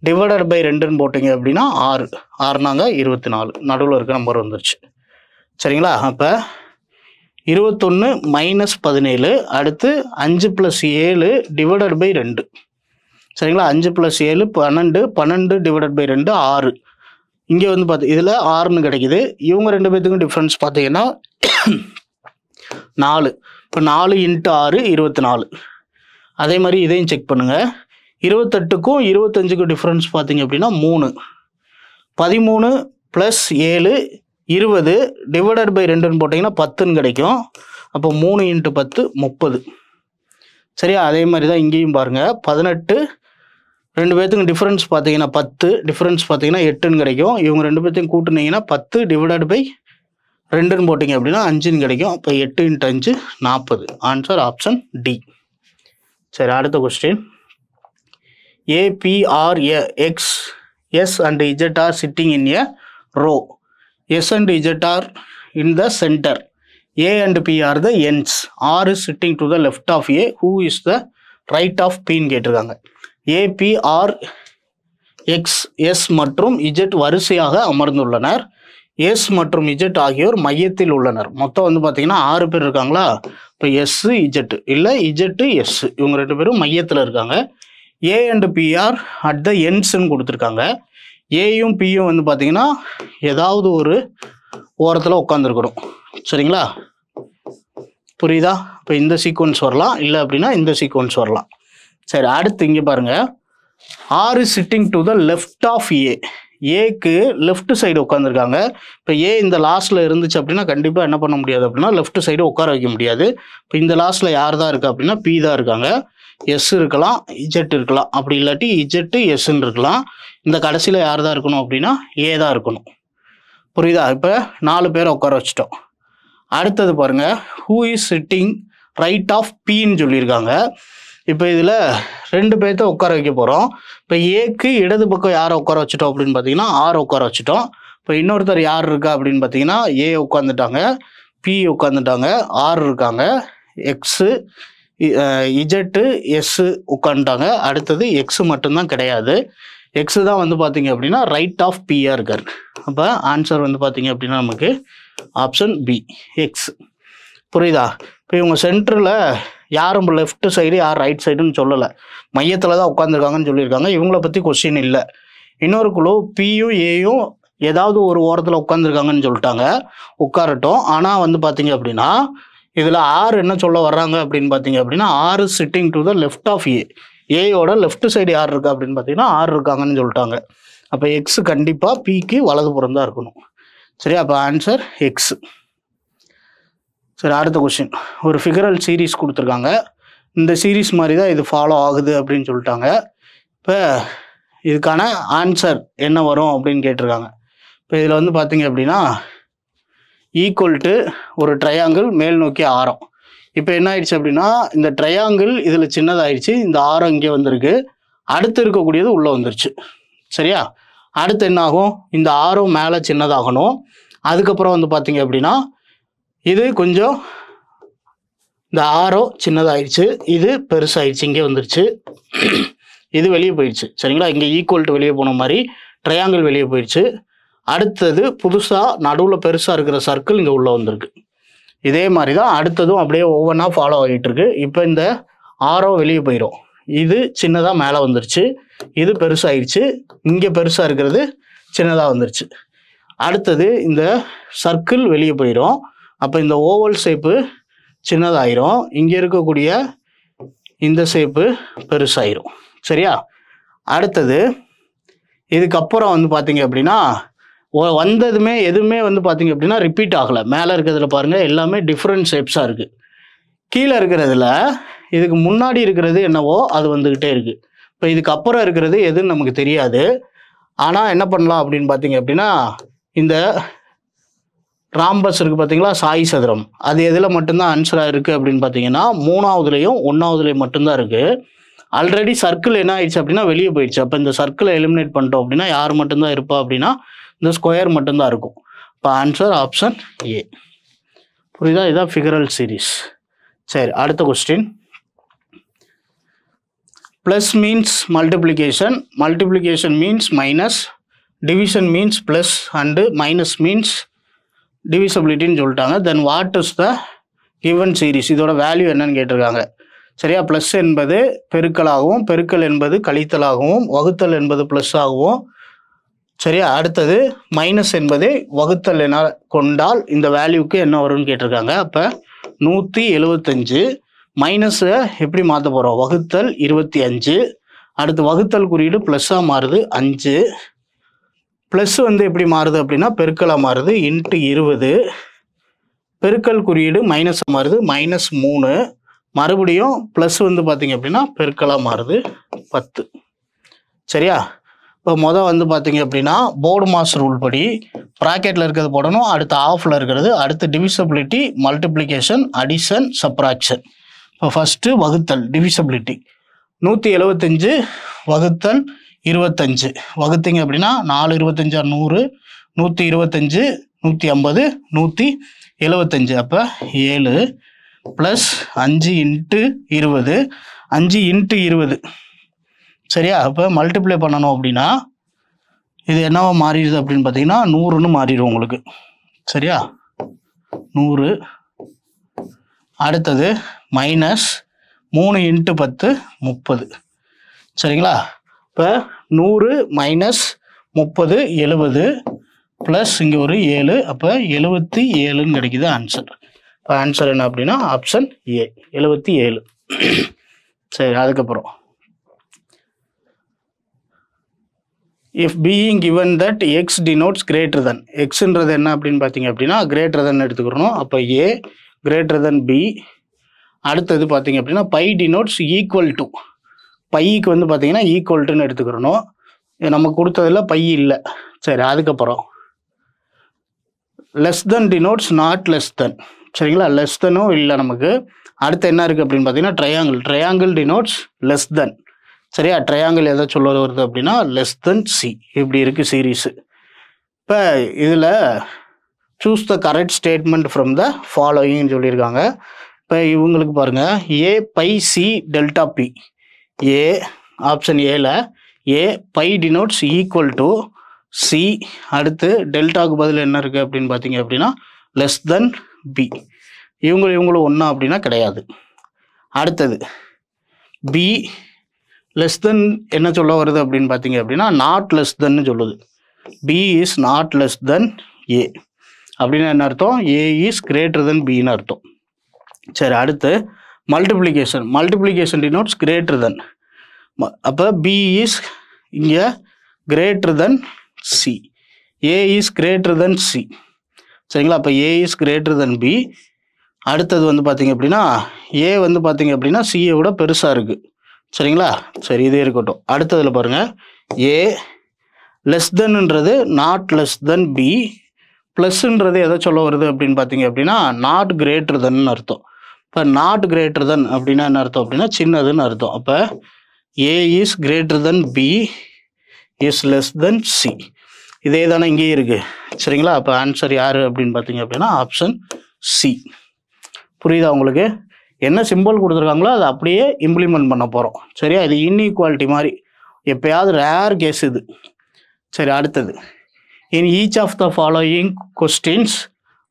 டிவைடட் பை 2ன்னு போட்டிங்க அப்படின்னா 6, 6நாங்க 24, நடுவில் இருக்க நம்பர் வந்துருச்சு. சரிங்களா? அப்போ 21 மைனஸ் 17, அடுத்து 5 + 7 டிவைடட் பை 2. சரிங்களா? 5 + 7 12, 12 டிவைடட் பை 2 6. இங்கே வந்து பார்த்து இதில் 6ன்னு கிடைக்குது. இவங்க 2 பேர்த்துக்கும் டிஃப்ரென்ஸ் பார்த்தீங்கன்னா 4. இப்போ 4 இன்ட்டு 6 24. அதே மாதிரி இதையும் செக் பண்ணுங்கள். 28க்கும் 25க்கும் டிஃப்ரென்ஸ் பார்த்தீங்க அப்படின்னா 3. 13 + 7 20 டிவைடட் பை 2ன்னு போட்டிங்கன்னா 10ன்னு கிடைக்கும். அப்போ 3 இன்ட்டு 10 30. சரியா? அதே மாதிரி தான் இங்கேயும் பாருங்கள். 18 2 பேர்த்துக்கும் டிஃப்ரென்ஸ் பார்த்தீங்கன்னா 10, டிஃப்ரென்ஸ் பார்த்தீங்கன்னா 8ன்னு கிடைக்கும். இவங்க 2 பேர்த்தையும் கூட்டினீங்கன்னா 10 டிவைடட் பை 2ன்னு போட்டிங்க அப்படின்னா 5ன்னு கிடைக்கும். அப்போ 8 இன்ட்டு 5 40. Answer option D. சரி, அடுத்த question. APRX S and Z are sitting in a row. S and Z are in the center. A and P are the ends. R is sitting to the left of A. Who is the right of P ன்னு கேட்டிருக்காங்க. APRX S மற்றும் Z வரிசையாக அமர்ந்துள்ளனர். S மற்றும் Z ஆகியோர் மையத்தில் உள்ளனர். மொத்தம் வந்து பார்த்தீங்கன்னா 6 பேர் இருக்காங்களா? இப்போ S Z இல்லை Z S, இவங்க 2 பேரும் மையத்தில் இருக்காங்க. A and P are at the ends-ன்னு கொடுத்துருக்காங்க. ஏயும் பியும் வந்து பார்த்தீங்கன்னா ஏதாவது ஒரு ஓரத்தில் உட்காந்துருக்கணும். சரிங்களா? புரியுதா? இப்போ இந்த சீக்வன்ஸ் வரலாம், இல்லை அப்படின்னா இந்த சீக்வன்ஸ் வரலாம். சரி, அடுத்து இங்கே பாருங்கள். R is sitting to the left of A. ஏக்கு லெஃப்ட் சைடு உட்காந்துருக்காங்க. இப்போ ஏ இந்த லாஸ்ட்டில் இருந்துச்சு அப்படின்னா கண்டிப்பாக என்ன பண்ண முடியாது அப்படின்னா லெஃப்ட் சைடு உட்கார வைக்க முடியாது. இப்போ இந்த லாஸ்ட்டில் யார் தான் இருக்கா அப்படின்னா பி தான் இருக்காங்க. எஸ் இருக்கலாம், இஜெட் இருக்கலாம், அப்படி இல்லாட்டி இஜெட்டு எஸ்ன்னு இருக்கலாம். இந்த கடைசியில் யார் தான் இருக்கணும் அப்படின்னா ஏ தான் இருக்கணும். புரியுதா? இப்போ 4 பேரை உட்கார வச்சிட்டோம். அடுத்தது பாருங்கள், who is sitting right of பின்னு சொல்லியிருக்காங்க. இப்போ இதில் 2 பேர்த்த உட்கார வைக்க போகிறோம். இப்போ ஏக்கு இடது பக்கம் யாரை உட்கார வச்சுட்டோம் அப்படின்னு பார்த்தீங்கன்னா ஆர் உட்கார வச்சுட்டோம். இப்போ இன்னொருத்தர் யார் இருக்கா அப்படின்னு பார்த்தீங்கன்னா ஏ உட்காந்துட்டாங்க, பி உட்காந்துட்டாங்க, ஆர் இருக்காங்க, எக்ஸு இஜெட்டு எஸ்ஸு உட்காந்துட்டாங்க. அடுத்தது எக்ஸு மட்டும்தான் கிடையாது. எக்ஸு தான் வந்து பார்த்தீங்க அப்படின்னா ரைட் ஆஃப் பியாக இருக்கார். அப்போ ஆன்சர் வந்து பார்த்தீங்க அப்படின்னா நமக்கு ஆப்ஷன் பி எக்ஸ். புரியுதா? இப்போ இவங்க சென்டரில் யாரும் லெஃப்ட் சைடு யார் ரைட் சைடுன்னு சொல்லலை, மையத்தில் தான் உட்காந்துருக்காங்கன்னு சொல்லியிருக்காங்க. இவங்கள பற்றி கொஸ்டின் இல்லை. இன்னொரு குழு பியும் ஏயும் ஏதாவது ஒரு ஓரத்தில் உட்காந்துருக்காங்கன்னு சொல்லிட்டாங்க, உட்காரட்டும். ஆனால் வந்து பார்த்தீங்க அப்படின்னா இதில் ஆர் என்ன சொல்ல வர்றாங்க அப்படின்னு பார்த்தீங்க அப்படின்னா R sitting to the left of A. ஏயோட லெஃப்ட் சைடு யார் இருக்கா அப்படின்னு பார்த்தீங்கன்னா ஆர் இருக்காங்கன்னு சொல்லிட்டாங்க. அப்போ எக்ஸ் கண்டிப்பாக பிக்கு வலதுபுறம் தான் இருக்கணும். சரி, அப்போ ஆன்சர் எக்ஸ். சரி, அடுத்த கொஸ்டின். ஒரு ஃபிகரல் சீரிஸ் கொடுத்துருக்காங்க. இந்த சீரிஸ் மாதிரி தான் இது ஃபாலோ ஆகுது அப்படின்னு சொல்லிட்டாங்க. இப்போ இதுக்கான ஆன்சர் என்ன வரும் அப்படின்னு கேட்டிருக்காங்க. இப்போ இதில் வந்து பார்த்தீங்க அப்படின்னா ஈக்குவல் டு ஒரு ட்ரையாங்கிள் மேல் நோக்கி ஆரம். இப்போ என்ன ஆயிடுச்சு அப்படின்னா இந்த ட்ரையாங்கிள் இதில் சின்னதாயிடுச்சு, இந்த ஆரம் இங்கே வந்திருக்கு, அடுத்து இருக்கக்கூடியது உள்ளே வந்துருச்சு. சரியா? அடுத்து என்ன ஆகும்? இந்த ஆரம் மேலே சின்னதாகணும். அதுக்கப்புறம் வந்து பார்த்தீங்க அப்படின்னா இது கொஞ்சம் இந்த ஆரோ சின்னதாகிடுச்சு, இது பெருசாகிடுச்சு, இங்கே வந்துருச்சு, இது வெளியே போயிடுச்சு. சரிங்களா? இங்கே ஈக்குவல் டு வெளியே போன மாதிரி ட்ரையாங்கிள் வெளியே போயிடுச்சு. அடுத்தது புதுசாக நடுவில் பெருசாக இருக்கிற சர்க்கிள் இங்கே உள்ளே வந்திருக்கு. இதே மாதிரி தான் அடுத்ததும் அப்படியே ஒவ்வொன்றா ஃபாலோ ஆகிட்டு இருக்கு. இப்போ இந்த ஆரோ வெளியே போயிடும், இது சின்னதாக மேலே வந்துருச்சு, இது பெருசாகிடுச்சு, இங்கே பெருசாக இருக்கிறது சின்னதாக வந்துருச்சு. அடுத்தது இந்த சர்க்கிள் வெளியே போயிடும், அப்போ இந்த ஓவல் ஷேப்பு சின்னதாயிரும், இங்கே இருக்கக்கூடிய இந்த ஷேப்பு பெருசாயிரும். சரியா? அடுத்தது இதுக்கப்புறம் வந்து பார்த்தீங்க அப்படின்னா வந்ததுமே எதுவுமே வந்து பார்த்தீங்க அப்படின்னா ரிப்பீட் ஆகலை. மேலே இருக்கிறதுல பாருங்கள் எல்லாமே டிஃப்ரெண்ட் ஷேப்ஸாக இருக்குது. கீழே இருக்கிறதுல இதுக்கு முன்னாடி இருக்கிறது என்னவோ அது வந்துக்கிட்டே இருக்குது. இப்போ இதுக்கப்புறம் இருக்கிறது எதுன்னு நமக்கு தெரியாது. ஆனால் என்ன பண்ணலாம் அப்படின்னு பார்த்தீங்க அப்படின்னா இந்த ராம்பஸ் இருக்குது பார்த்தீங்களா, சாய் சதுரம், அது எதில் மட்டும்தான் ஆன்சராக இருக்குது அப்படின்னு பார்த்தீங்கன்னா 3வதுலேயும் 1வதுலேயும் மட்டும்தான் இருக்குது. ஆல்ரெடி சர்க்கிள் என்ன ஆயிடுச்சு அப்படின்னா வெளியே போயிடுச்சு. அப்போ இந்த சர்க்கிளை எலிமினேட் பண்ணிட்டோம் அப்படின்னா யார் மட்டும்தான் இருப்பா அப்படின்னா இந்த ஸ்கொயர் மட்டும்தான் இருக்கும். இப்போ ஆன்சர் ஆப்ஷன் ஏ. புரியுதா? இதுதான் ஃபிகரல் சீரிஸ். சரி, அடுத்த question. Plus means multiplication, multiplication means minus, division means plus and minus means டிவிசபிலிட்டின்னு சொல்லிட்டாங்க. Then what is the given series, இதோட வேல்யூ என்னன்னு கேட்டிருக்காங்க. சரியா? ப்ளஸ் என்பது பெருக்கலாகவும், பெருக்கல் என்பது கழித்தலாகவும், வகுத்தல் என்பது ப்ளஸ் ஆகவும். சரியா? அடுத்தது மைனஸ் என்பது வகுத்தல் என கொண்டால் இந்த வேல்யூக்கு என்ன வரும்னு கேட்டிருக்காங்க. அப்போ 175 மைனஸை எப்படி மாற்ற போகிறோம்? வகுத்தல் 25. அடுத்து வகுத்தல் குறியீடு ப்ளஸ்ஸாக மாறுது 5, ப்ளஸ் வந்து எப்படி மாறுது அப்படின்னா பெருக்கலாக மாறுது இன்ட்டு 20, பெருக்கல் குறியீடு மைனஸாக மாறுது -3, மறுபடியும் ப்ளஸ் வந்து பார்த்தீங்க அப்படின்னா பெருக்கலாக மாறுது 10. சரியா? இப்போ வந்து பார்த்தீங்க அப்படின்னா போர்டு மாஸ் ரூல் படி ப்ராக்கெட்டில் இருக்கிறது போடணும், அடுத்து ஆஃபில் இருக்கிறது, அடுத்து டிவிசபிலிட்டி, மல்டிப்ளிகேஷன், அடிஷன், சப்ராக்ஷன். இப்போ ஃபஸ்ட்டு வகுத்தல் டிவிசபிலிட்டி 175 வகுத்தல் 25 வகுத்தீங்க அப்படின்னா 4 25 100, 125 150 175, அப்போ 7 ப்ளஸ் 5 இன்ட்டு 20, 5 இன்ட்டு 20. சரியா? அப்போ மல்டிப்ளை பண்ணணும் அப்படின்னா இது என்னவா மாறிடுது அப்படின்னு பார்த்தீங்கன்னா 100ன்னு மாறிடும் உங்களுக்கு. சரியா? 100. அடுத்தது மைனஸ் 3 இன்ட்டு 10 30. சரிங்களா? இப்போ 100 மைனஸ் 30 70 ப்ளஸ் இங்கே ஒரு 7, அப்போ 77ன்னு கிடைக்குது ஆன்சர். இப்போ ஆன்சர் என்ன அப்படின்னா ஆப்ஷன் ஏ 77. சரி, அதுக்கப்புறம் if being given that x denotes greater than, xன்றது என்ன அப்படின்னு பார்த்தீங்க அப்படின்னா greater than எடுத்துக்கிறோம். அப்போ a greater than b. அடுத்தது பார்த்தீங்க அப்படின்னா பை denotes equal to, பைக்கு வந்து பார்த்தீங்கன்னா ஈக்குவல் டுன்னு எடுத்துக்கிறோம். நமக்கு கொடுத்ததில் பை இல்லை. சரி, அதுக்கப்புறம் less than denotes not less தென். சரிங்களா? லெஸ் தென்னும் இல்லை நமக்கு. அடுத்து என்ன இருக்குது அப்படின்னு பார்த்தீங்கன்னா triangle, triangle denotes less than. சரியா? ட்ரையாங்கிள் எதை சொல்ல வருது அப்படின்னா லெஸ் தென் சி. இப்படி இருக்குது சீரீஸு. இப்போ இதில் choose the correct statement from the ஃபாலோயிங்னு சொல்லியிருக்காங்க. இப்போ இவங்களுக்கு பாருங்கள், A by C delta B. A option ஏல A by denotes equal to C. அடுத்து டெல்டாவுக்கு பதில் என்ன இருக்குது அப்படின்னு பார்த்தீங்க அப்படின்னா லெஸ் தென் பி. இவங்களும் ஒன்றா அப்படின்னா கிடையாது. அடுத்தது பி லெஸ் தென் என்ன சொல்ல வருது அப்படின்னு பார்த்தீங்க அப்படின்னா நாட் லெஸ் தென்னு சொல்லுது. B is not less than A அப்படின்னா என்ன அர்த்தம்? ஏ இஸ் கிரேட்டர் தென் பின்னு அர்த்தம். சரி, அடுத்து multiplication, multiplication denotes greater than. அப்போ பி இஸ் இங்கே greater than C, A is greater then C. சரிங்களா? அப்போ A is greater than B, அடுத்தது வந்து பார்த்தீங்க அப்படின்னா ஏ வந்து பார்த்தீங்க அப்படின்னா சிஏ விட பெருசாக இருக்குது. சரிங்களா? சரி, இதே இருக்கட்டும். அடுத்ததில் பாருங்கள், ஏ லெஸ் தென்ன்றது நாட் லெஸ் தென் பி, ப்ளஸ்ன்றது எதை சொல்ல வருது அப்படின்னு பார்த்தீங்க அப்படின்னா நாட் கிரேட்டர் தென் அர்த்தம். இப்போ நாட் கிரேட்டர் தென் அப்படின்னா என்ன அர்த்தம் அப்படின்னா சின்னதுன்னு அர்த்தம். அப்போ A is greater than B is less than C. இதே தானே இங்கேயும் இருக்குது. சரிங்களா? அப்போ ஆன்சர் யார் அப்படின்னு பார்த்தீங்க அப்படின்னா ஆப்ஷன் சி. புரியுதா உங்களுக்கு? என்ன சிம்பிள் கொடுத்துருக்காங்களோ அதை அப்படியே இம்ப்ளிமெண்ட் பண்ண போகிறோம். சரியா? இது இன்இக்வாலிட்டி மாதிரி, எப்போயாவது ரேர் கேஸ் இது. சரி, அடுத்தது, in each of the following questions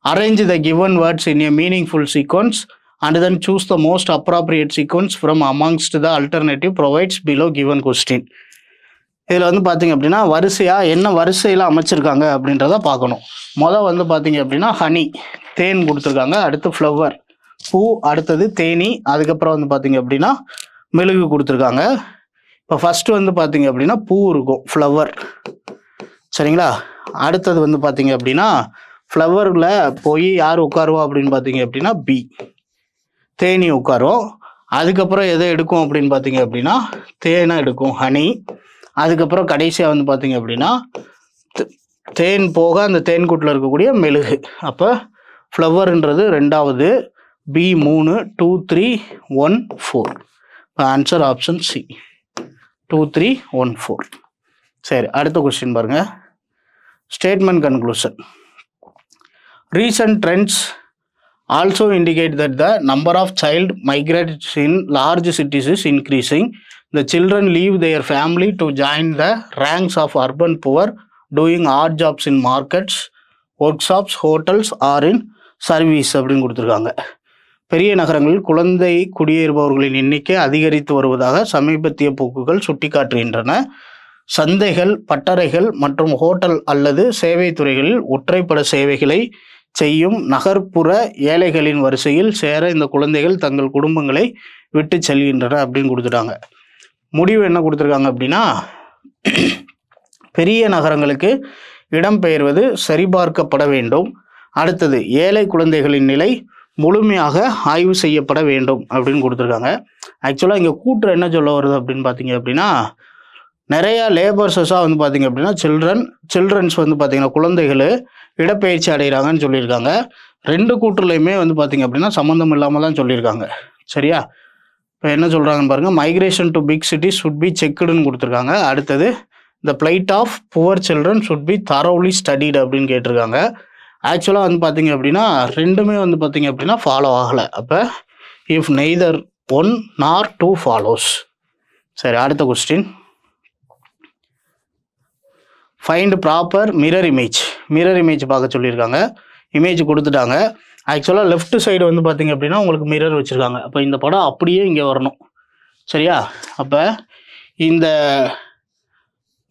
arrange the given words in a meaningful sequence and then choose the most appropriate sequence from amongst the alternative provides below given question. இதில் வந்து பார்த்தீங்க அப்படின்னா வரிசையாக என்ன வரிசையில் அமைச்சிருக்காங்க அப்படின்றத பார்க்கணும். வந்து பார்த்தீங்க அப்படின்னா ஹனி, தேன் கொடுத்துருக்காங்க. அடுத்து ஃப்ளவர், பூ. அடுத்தது தேனி. அதுக்கப்புறம் வந்து பார்த்தீங்க அப்படின்னா மெழுகு கொடுத்துருக்காங்க. இப்போ ஃபஸ்ட்டு வந்து பார்த்தீங்க அப்படின்னா பூ இருக்கும், ஃப்ளவர். சரிங்களா? அடுத்தது வந்து பார்த்தீங்க அப்படின்னா ஃப்ளவரில் போய் யார் உட்காருவா அப்படின்னு பார்த்தீங்க அப்படின்னா பி, தேனி உட்காரும். அதுக்கப்புறம் எதை எடுக்கும் அப்படின்னு பார்த்தீங்க அப்படின்னா தேனை எடுக்கும், ஹனி. அதுக்கப்புறம் கடைசியாக வந்து பார்த்தீங்க அப்படின்னா தேன் போக அந்த தேன்கூட்டில் இருக்கக்கூடிய மெழுகு. அப்போ ஃப்ளவர்ன்றது 2வது, பி 3, 2 3 1 4. இப்போ ஆன்சர் ஆப்ஷன் சி, 2 3 1 4. சரி, அடுத்த கொஸ்டின் பாருங்க. Statement conclusion. Recent trends also indicate that the number of child migrants in large cities is increasing. The children leave their family to join the ranks of urban poor, doing odd jobs in markets, workshops, hotels or in service அப்படின்னு கொடுத்துருக்காங்க. பெரிய நகரங்களில் குழந்தை குடியேறுபவர்களின் எண்ணிக்கை அதிகரித்து வருவதாக சமீபத்திய போக்குகள் சுட்டிக்காட்டுகின்றன. சந்தைகள், பட்டறைகள் மற்றும் ஹோட்டல் அல்லது சேவை துறைகளில் ஒற்றைப்பட சேவைகளை செய்யும் நகர்ப்புற ஏழைகளின் வரிசையில் சேர இந்த குழந்தைகள் தங்கள் குடும்பங்களை விட்டு செல்கின்றன அப்படின்னு கொடுத்துட்டாங்க. முடிவு என்ன கொடுத்துருக்காங்க அப்படின்னா பெரிய நகரங்களுக்கு இடம்பெயர்வது சரிபார்க்கப்பட வேண்டும். அடுத்தது, ஏழை குழந்தைகளின் நிலை முழுமையாக ஆய்வு செய்யப்பட வேண்டும் அப்படின்னு கொடுத்துருக்காங்க. ஆக்சுவலாக இங்கே கூற்று என்ன சொல்ல வருது அப்படின்னு பார்த்தீங்க அப்படின்னா நிறையா லேபர்ஸஸாக வந்து பார்த்தீங்க அப்படின்னா சில்ட்ரன்ஸ் வந்து பார்த்தீங்கன்னா குழந்தைகள் இடப்பெயர்ச்சி அடைகிறாங்கன்னு சொல்லியிருக்காங்க. 2 கூற்றுலையுமே வந்து பார்த்தீங்க அப்படின்னா சம்மந்தம் இல்லாமல் தான் சொல்லியிருக்காங்க. சரியா? இப்போ என்ன சொல்கிறாங்கன்னு பாருங்கள். Migration to big cities should be செக்குடுன்னு கொடுத்துருக்காங்க. அடுத்தது, the plight of poor children should be thoroughly studied அப்படின்னு கேட்டிருக்காங்க. ஆக்சுவலாக வந்து பார்த்தீங்க அப்படின்னா 2மே வந்து பார்த்தீங்க அப்படின்னா ஃபாலோ ஆகலை. அப்போ இஃப் நெய்தர் 1 nor 2 ஃபாலோஸ். சரி, அடுத்த question. Find proper mirror image பார்க்க சொல்லியிருக்காங்க. இமேஜ் கொடுத்துட்டாங்க. ஆக்சுவலாக லெஃப்ட் சைடு வந்து பார்த்தீங்க அப்படின்னா உங்களுக்கு மிரர் வச்சுருக்காங்க. அப்போ இந்த படம் அப்படியே இங்கே வரணும். சரியா? அப்போ இந்த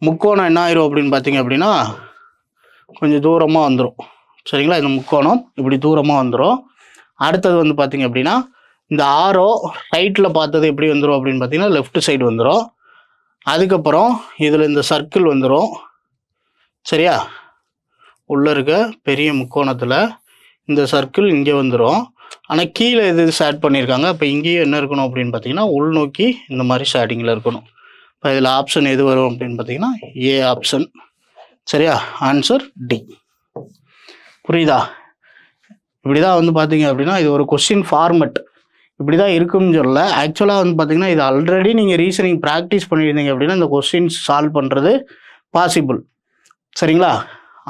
முக்கோணம் என்ன ஆயிரும் அப்படின்னு பார்த்தீங்க அப்படின்னா கொஞ்சம் தூரமாக வந்துடும். சரிங்களா? இந்த முக்கோணம் இப்படி தூரமாக வந்துடும். அடுத்தது வந்து பார்த்தீங்க அப்படின்னா இந்த ஆரோ ரைட்டில் பார்த்தது எப்படி வந்துடும் அப்படின்னு பார்த்தீங்கன்னா லெஃப்ட் சைடு வந்துடும். அதுக்கப்புறம் இதில் இந்த சர்க்கிள் வந்துடும். சரியா? உள்ளே இருக்க பெரிய முக்கோணத்தில் இந்த சர்க்கிள் இங்கே வந்துடும். ஆனால் கீழே இது ஷேட் பண்ணியிருக்காங்க. அப்போ இங்கேயும் என்ன இருக்கணும் அப்படின்னு பார்த்தீங்கன்னா உள்நோக்கி இந்த மாதிரி ஷேடிங்கில் இருக்கணும். இப்போ இதில் ஆப்ஷன் எது வரும் அப்படின்னு பார்த்தீங்கன்னா ஏ ஆப்ஷன். சரியா? Answer D. புரியுதா? இப்படி தான் வந்து பார்த்தீங்க அப்படின்னா இது ஒரு கொஸ்டின் ஃபார்மெட் இப்படி தான் இருக்குன்னு சொல்லலை. ஆக்சுவலாக வந்து பார்த்தீங்கன்னா இது ஆல்ரெடி நீங்கள் ரீசனிங் ப்ராக்டிஸ் பண்ணியிருந்தீங்க அப்படின்னா இந்த கொஸ்டின்ஸ் சால்வ் பண்ணுறது பாசிபிள். சரிங்களா?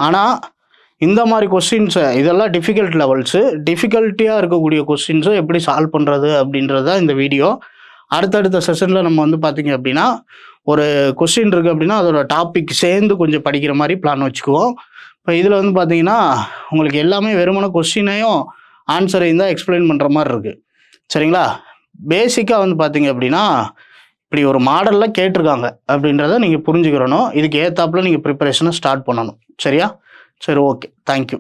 ஆனால் இந்த மாதிரி கொஸ்டின்ஸை இதெல்லாம் டிஃபிகல்ட் லெவல்ஸு, டிஃபிகல்ட்டியாக இருக்கக்கூடிய கொஸ்டின்ஸை எப்படி சால்வ் பண்ணுறது அப்படின்றது தான் இந்த வீடியோ. அடுத்தடுத்த செஷனில் நம்ம வந்து பார்த்திங்க அப்படின்னா ஒரு கொஸ்டின் இருக்குது அப்படின்னா அதோட டாபிக் சேர்ந்து கொஞ்சம் படிக்கிற மாதிரி பிளான் வச்சுக்குவோம். இப்போ இதில் வந்து பார்த்தீங்கன்னா உங்களுக்கு எல்லாமே வெறுமன கொஸ்டினையும் ஆன்சரையும் தான் எக்ஸ்பிளைன் பண்ணுற மாதிரி இருக்குது. சரிங்களா? பேசிக்காக வந்து பார்த்தீங்க அப்படின்னா இப்படி ஒரு மாடலில் கேட்டிருக்காங்க அப்படின்றத நீங்கள் புரிஞ்சுக்கிறணும். இதுக்கு ஏற்றாப்புல நீங்கள் ப்ரிப்பரேஷனை ஸ்டார்ட் பண்ணணும். சரியா? சரி, ஓகே, தேங்க்யூ.